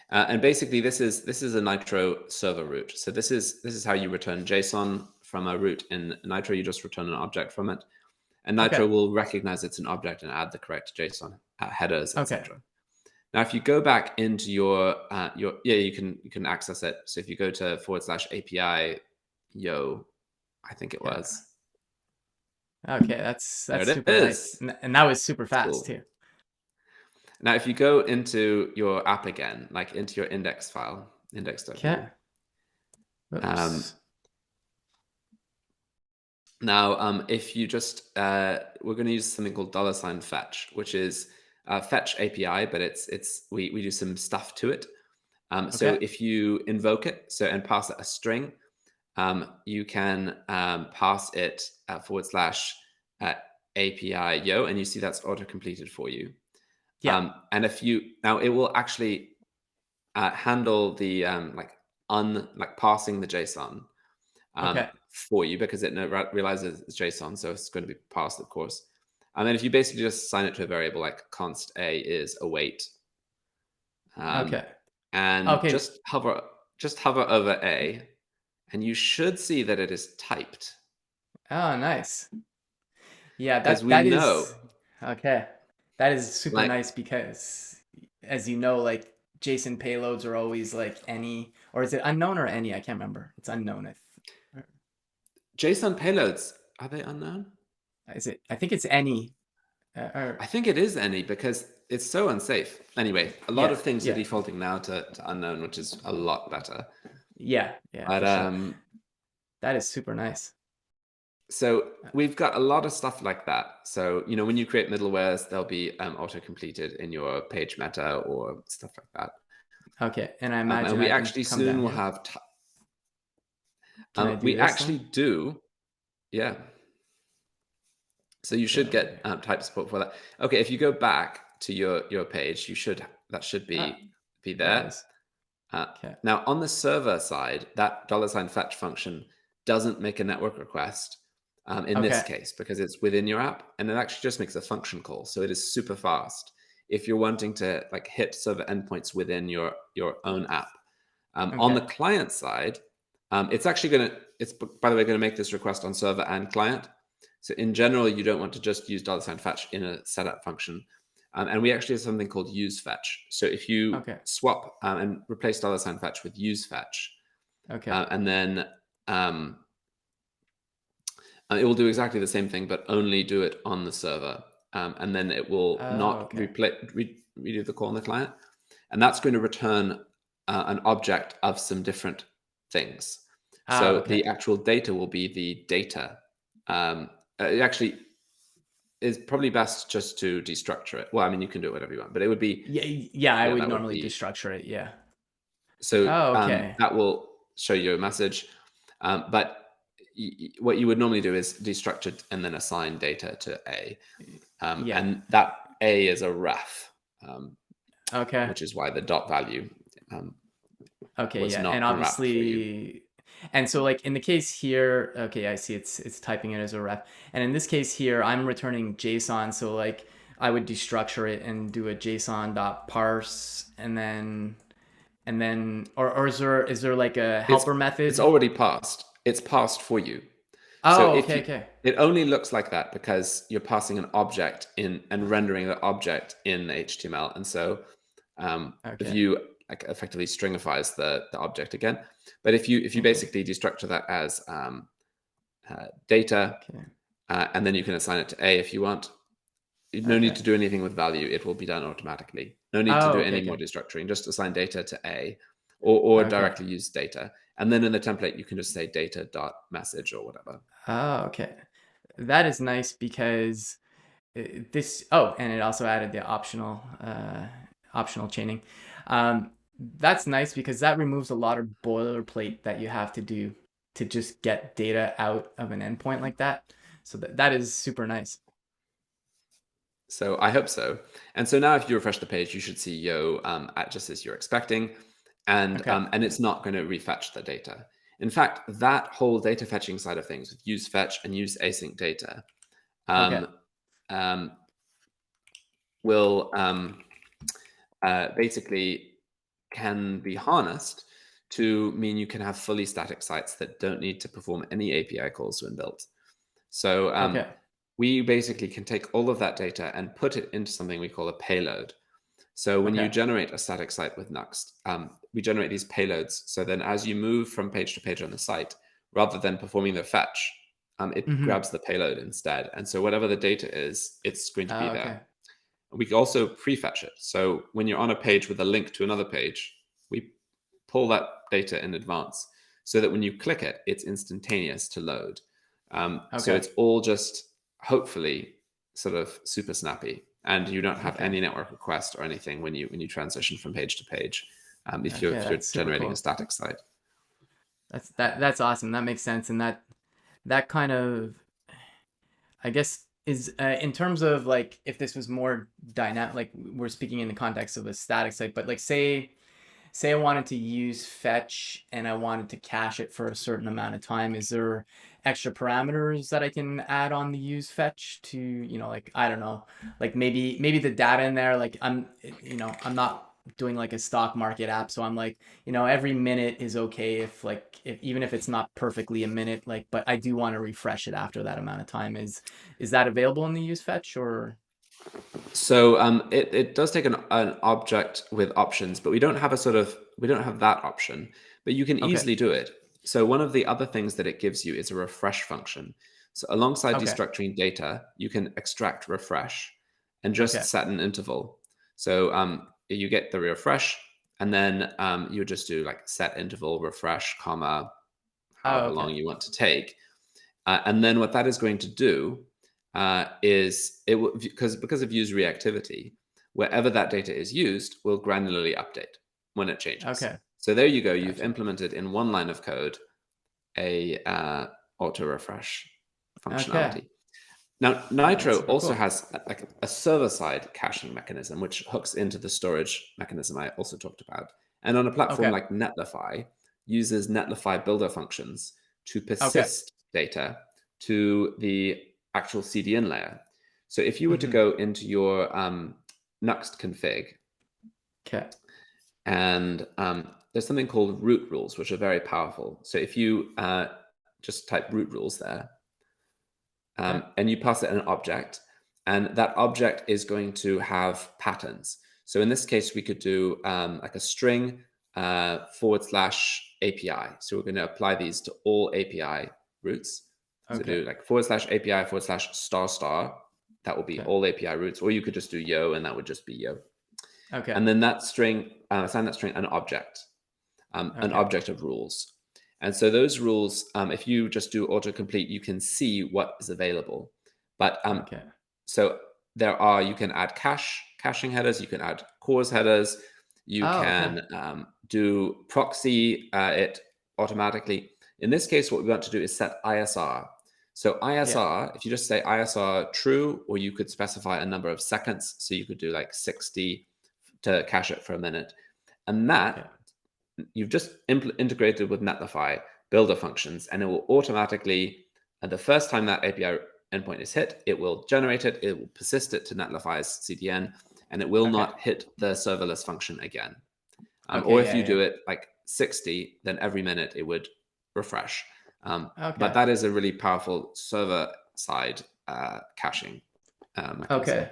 And basically, this is a Nitro server root. So this is how you return JSON from a root in Nitro. You just return an object from it, and Okay. Nitro will recognize it's an object and add the correct JSON headers, Okay. etc. Now, if you go back into your you can access it. So if you go to /API yo, I think it Yeah. was. Okay, There that's it super nice, is. and that was super fast Cool. too. Now, if you go into your app again, like into your index file, Okay. index.view, Whoops. now, if you just, we're going to use something called $fetch, which is fetch API, but we do some stuff to it. So Okay. if you invoke it, and pass it a string, you can pass it /API yo, and you see that's auto completed for you. Yeah. And now it will actually handle the passing the JSON Okay. for you, because it realizes it's JSON, so it's going to be passed, of course. And then if you basically just assign it to a variable like const a is await, Okay. and Okay. just hover over a, and you should see that it is typed, Oh, nice. Yeah, because that we that know, is okay. That is super like, nice because, as you know, like JSON payloads are always like any, or is it unknown or any? I can't remember. It's unknown. JSON payloads, are they unknown? Is it? I think it's any. I Or think it is any, because it's so unsafe. Anyway, a lot yeah, of things are yeah, defaulting now to unknown, which is a lot better. yeah, yeah, But for sure. That is super nice. so we've got a lot of stuff like that. So when you create middlewares, they'll be auto completed in your page meta or stuff like that. Okay, and I And imagine we I can actually come soon down will here. have. Can I do We this actually then? do, yeah. So you Get should over get here. type support for that. Okay, if you go back to your page, that should Ah, be there it there. is. Okay. Now, on the server side, that $fetch function doesn't make a network request in this Okay. case, because it's within your app, and it actually just makes a function call. So it is super fast if you're wanting to like hit server endpoints within your own app. On the Okay. client side, it's by the way going to make this request on server and client. So in general, you don't want to just use $fetch in a setup function. And we actually have something called use fetch. So if you Okay. swap and replace $fetch with use fetch, Okay. and then it will do exactly the same thing, but only do it on the server. And then it will Oh, not okay. redo the call on the client. And that's going to return an object of some different things. Ah, So okay. the actual data will be the data. It actually is probably best just to destructure it. Well, I mean, you can do it whatever you want, but it would be, Yeah, yeah, I yeah, would that would normally be. destructure it. Yeah. So Oh, okay. that will show you a message. But what you would normally do is destructure it and then assign data to A. Yeah. And that A is a ref, Okay. which is why the dot value Okay, was yeah. And not unwrapped for you. obviously, and so like in the case here, okay, I see it's typing it as a ref. And in this case here, I'm returning JSON, so like I would destructure it and do a JSON dot parse and then or is there like a It's helper it's method? already passed. It's passed for you. So Oh, if okay, you, okay. it only looks like that because you're passing an object in and rendering the object in HTML, and so Okay. view like effectively stringifies the object again. But if you Okay. basically destructure that as data, Okay. and then you can assign it to A if you want. No need Okay. to do anything with value; it will be done automatically. No need to Oh, do okay, any more okay. destructuring. Just assign data to A, or Okay. directly use data. And then in the template, you can just say data dot message or whatever. Oh, okay. That is nice because this, oh, and it also added the optional chaining. Um, that's nice because that removes a lot of boilerplate that you have to do to just get data out of an endpoint like that. So that is super nice. So I hope so. And so now if you refresh the page, you should see Yo at just as you're expecting, Okay. and it's not going to refetch the data. In fact, that whole data fetching side of things with use fetch and use async data Okay. um, um, will basically can be harnessed to mean you can have fully static sites that don't need to perform any API calls when built. So Okay. we basically can take all of that data and put it into something we call a payload. So when you Okay. generate a static site with Nuxt, we generate these payloads. So then as you move from page to page on the site, rather than performing the fetch, it Mm-hmm. grabs the payload instead. And so whatever the data is, it's going to be Oh, there. okay. We can also prefetch it. So when you're on a page with a link to another page, we pull that data in advance so that when you click it, it's instantaneous to load. So Okay. it's all just hopefully sort of super snappy, and you don't have Okay. any network request or anything when you transition from page to page. Okay. If you're That's super generating a cool. static site. That's awesome. That makes sense. And that kind of, I guess, is in terms of like if this was more dynamic, like we're speaking in the context of a static site, but like say I wanted to use fetch and I wanted to cache it for a certain amount of time, is there extra parameters that I can add on the use fetch to, like, I don't know, like maybe the data in there, like I'm not doing like a stock market app, so I'm like, every minute is okay if like if, even if it's not perfectly a minute, like, but I do want to refresh it after that amount of time. Is that available in the use fetch or? So it does take an object with options, but we don't have that option, but you can Okay. easily do it. So one of the other things that it gives you is a refresh function. So alongside Okay. destructuring data, you can extract refresh and just Okay. set an interval. So you get the refresh, and then you just do like set interval refresh, comma, Oh, however long okay. you want to take. And then what that is going to do is it will, because of use reactivity, wherever that data is used will granularly update when it changes. Okay. So there you go. You've Gotcha. implemented in one line of code a auto refresh Okay. functionality. Now, That's Nitro super also cool. has like a server-side caching mechanism, which hooks into the storage mechanism I also talked about. And on a platform Okay. like Netlify, uses Netlify builder functions to Okay. persist data to the actual CDN layer. So if you were to Mm-hmm. go into your Nuxt config, Okay. and there's something called root rules, which are very powerful. So if you just type root rules there, Okay. and you pass it an object, and that object is going to have patterns. So in this case, we could do like a string forward slash API. So we're going to apply these to all API routes. So Okay. do like forward slash API forward slash star star. That will be Okay. all API routes, or you could just do yo, and that would just be yo. Okay. And then that string, assign that string an Okay. object of rules. And so those rules, if you just do autocomplete, you can see what is available. But Okay. so you can add caching headers, you can add cores headers, you Oh, okay. can do proxy it automatically. In this case, what we want to do is set ISR. So Yeah. ISR, if you just say ISR true, or you could specify a number of seconds. So you could do like 60 to cache it for a minute. And Okay. that you've just integrated with Netlify builder functions, and it will automatically, at the first time that API endpoint is hit, it will generate it, it will persist it to Netlify's CDN, and it will Okay. not hit the serverless function again. Or Okay. if Yeah. you do Yeah. it like 60, then every minute it would refresh. But Okay. that is a really powerful server side caching mechanism. Okay.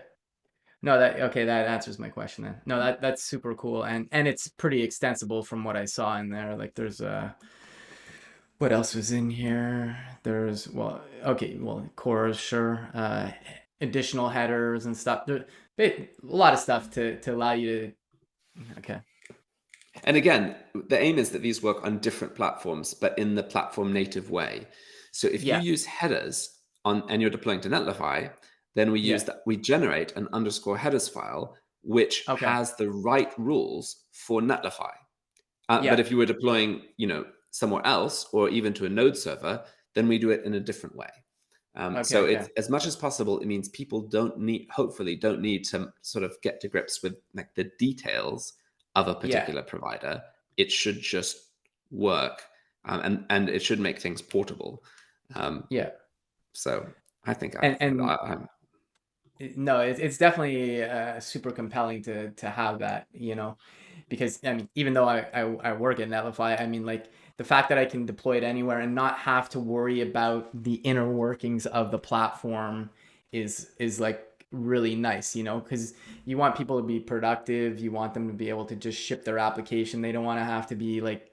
No, that answers my question then. No, that's super cool, and it's pretty extensible from what I saw in there. Like there's what else was in here? There's, well, okay, well, cores, sure. Additional headers and stuff. A lot of stuff to allow you to. Okay. And again, the aim is that these work on different platforms, but in the platform native way. So if you Yeah. use headers and you're deploying to Netlify, then we use Yeah. that. We generate an underscore headers file which Okay. has the right rules for Netlify. But Yeah. if you were deploying, somewhere else or even to a node server, then we do it in a different way. Okay. So Okay. it's as much as possible. It means people hopefully don't need to sort of get to grips with like the details of a Yeah. particular provider. It should just work, and it should make things portable. Um, Yeah. so I think And I'm no, it's definitely super compelling to have that, because I mean, even though I work at Netlify, I mean, like the fact that I can deploy it anywhere and not have to worry about the inner workings of the platform is like really nice, because you want people to be productive, you want them to be able to just ship their application. They don't want to have to be like,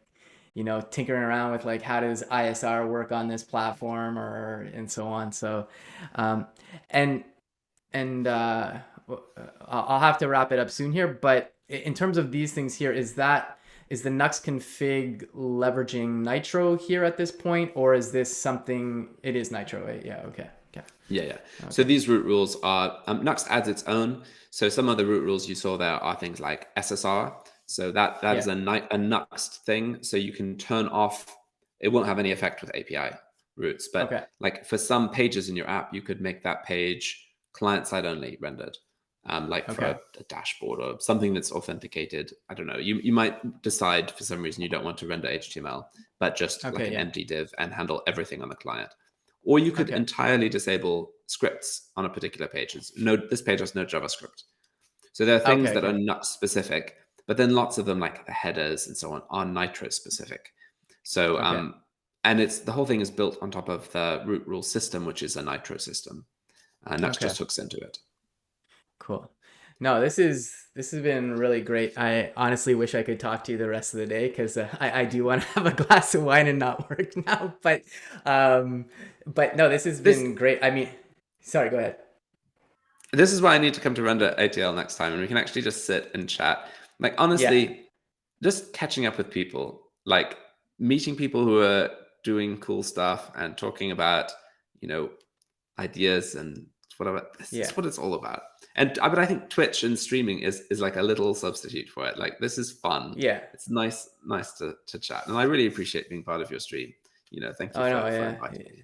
tinkering around with like how does ISR work on this platform or and so on. So, um, and and I'll have to wrap it up soon here. But in terms of these things here, is the Nuxt config leveraging Nitro here at this point, or is this something? It is Nitro, right? Yeah. Okay. Okay. Yeah. So Okay. these root rules are Nuxt adds its own. So some of the root rules you saw there are things like SSR. So that is Yeah. a Nuxt thing. So you can turn off. It won't have any effect with API routes, but Okay. like for some pages in your app, you could make that page client side only rendered, like for Okay. a dashboard or something that's authenticated. I don't know. You might decide for some reason you don't want to render HTML, but just like Okay. an Yeah. empty div and handle everything on the client. Or you could Okay. entirely disable scripts on a particular page. This page has no JavaScript. So there are things Okay. that are Okay. not specific, but then lots of them, like the headers and so on, are Nitro specific. So, Okay. and the whole thing is built on top of the root rule system, which is a Nitro system. Nuxt Okay. just hooks into it. Cool. No, this has been really great. I honestly wish I could talk to you the rest of the day because I do want to have a glass of wine and not work now. Um, but no, this has This been great. I mean, sorry, go ahead. this is why I need to come to Render ATL next time, and we can actually just sit and chat. Like Yeah, honestly, just catching up with people, like meeting people who are doing cool stuff and talking about, you know, ideas and whatever. This yeah. is what it's all about. And but I think Twitch and streaming is like a little substitute for it. Like this is fun. Yeah. It's nice to chat, and I really appreciate being part of your stream. Thank you Oh no, for yeah. inviting me.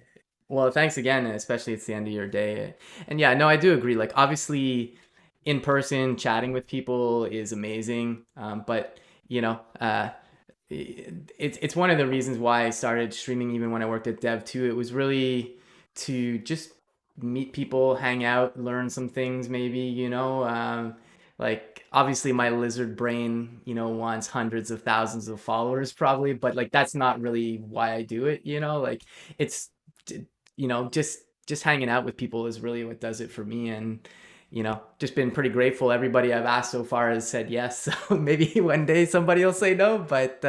Well, thanks again, and especially it's the end of your day. And yeah, no, I do agree. Like obviously in person chatting with people is amazing. But you know, it's one of the reasons why I started streaming even when I worked at Dev too. It was really to just meet people, hang out, learn some things maybe, like obviously my lizard brain, wants hundreds of thousands of followers probably, but like that's not really why I do it, like it's just hanging out with people is really what does it for me. And just been pretty grateful. Everybody I've asked so far has said yes. So maybe one day somebody will say no. But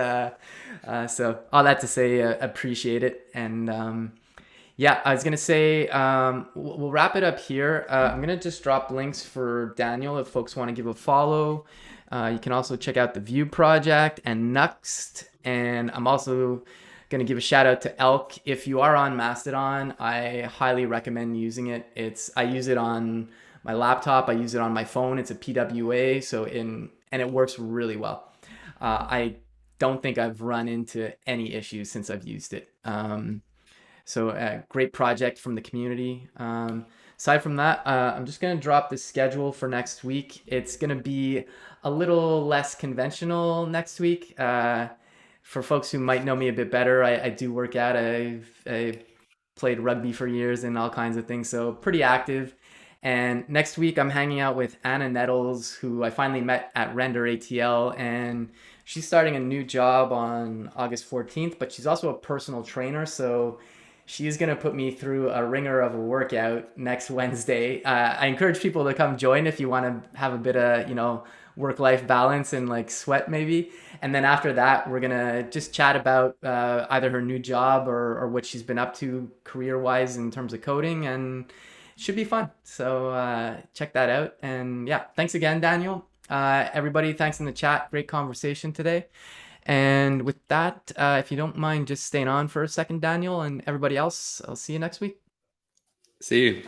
so all that to say, appreciate it. And yeah, I was gonna say we'll wrap it up here. I'm gonna just drop links for Daniel if folks want to give a follow. You can also check out the Vue project and Nuxt. And I'm also gonna give a shout out to Elk. If you are on Mastodon, I highly recommend using it. I use it on my laptop. I use it on my phone. It's a PWA, and it works really well. I don't think I've run into any issues since I've used it. So a great project from the community. Aside from that, I'm just going to drop the schedule for next week. It's going to be a little less conventional next week. For folks who might know me a bit better, I do work out. I played rugby for years and all kinds of things, so pretty active. And next week, I'm hanging out with Anna Nettles, who I finally met at Render ATL, and she's starting a new job on August 14th, but she's also a personal trainer, so she's going to put me through a ringer of a workout next Wednesday. I encourage people to come join if you want to have a bit of, work-life balance and like sweat maybe. And then after that, we're going to just chat about either her new job or what she's been up to career-wise in terms of coding, and it should be fun. So check that out. And yeah, thanks again, Daniel. Everybody, thanks in the chat. Great conversation today. And with that, if you don't mind just staying on for a second, Daniel, and everybody else, I'll see you next week. See you.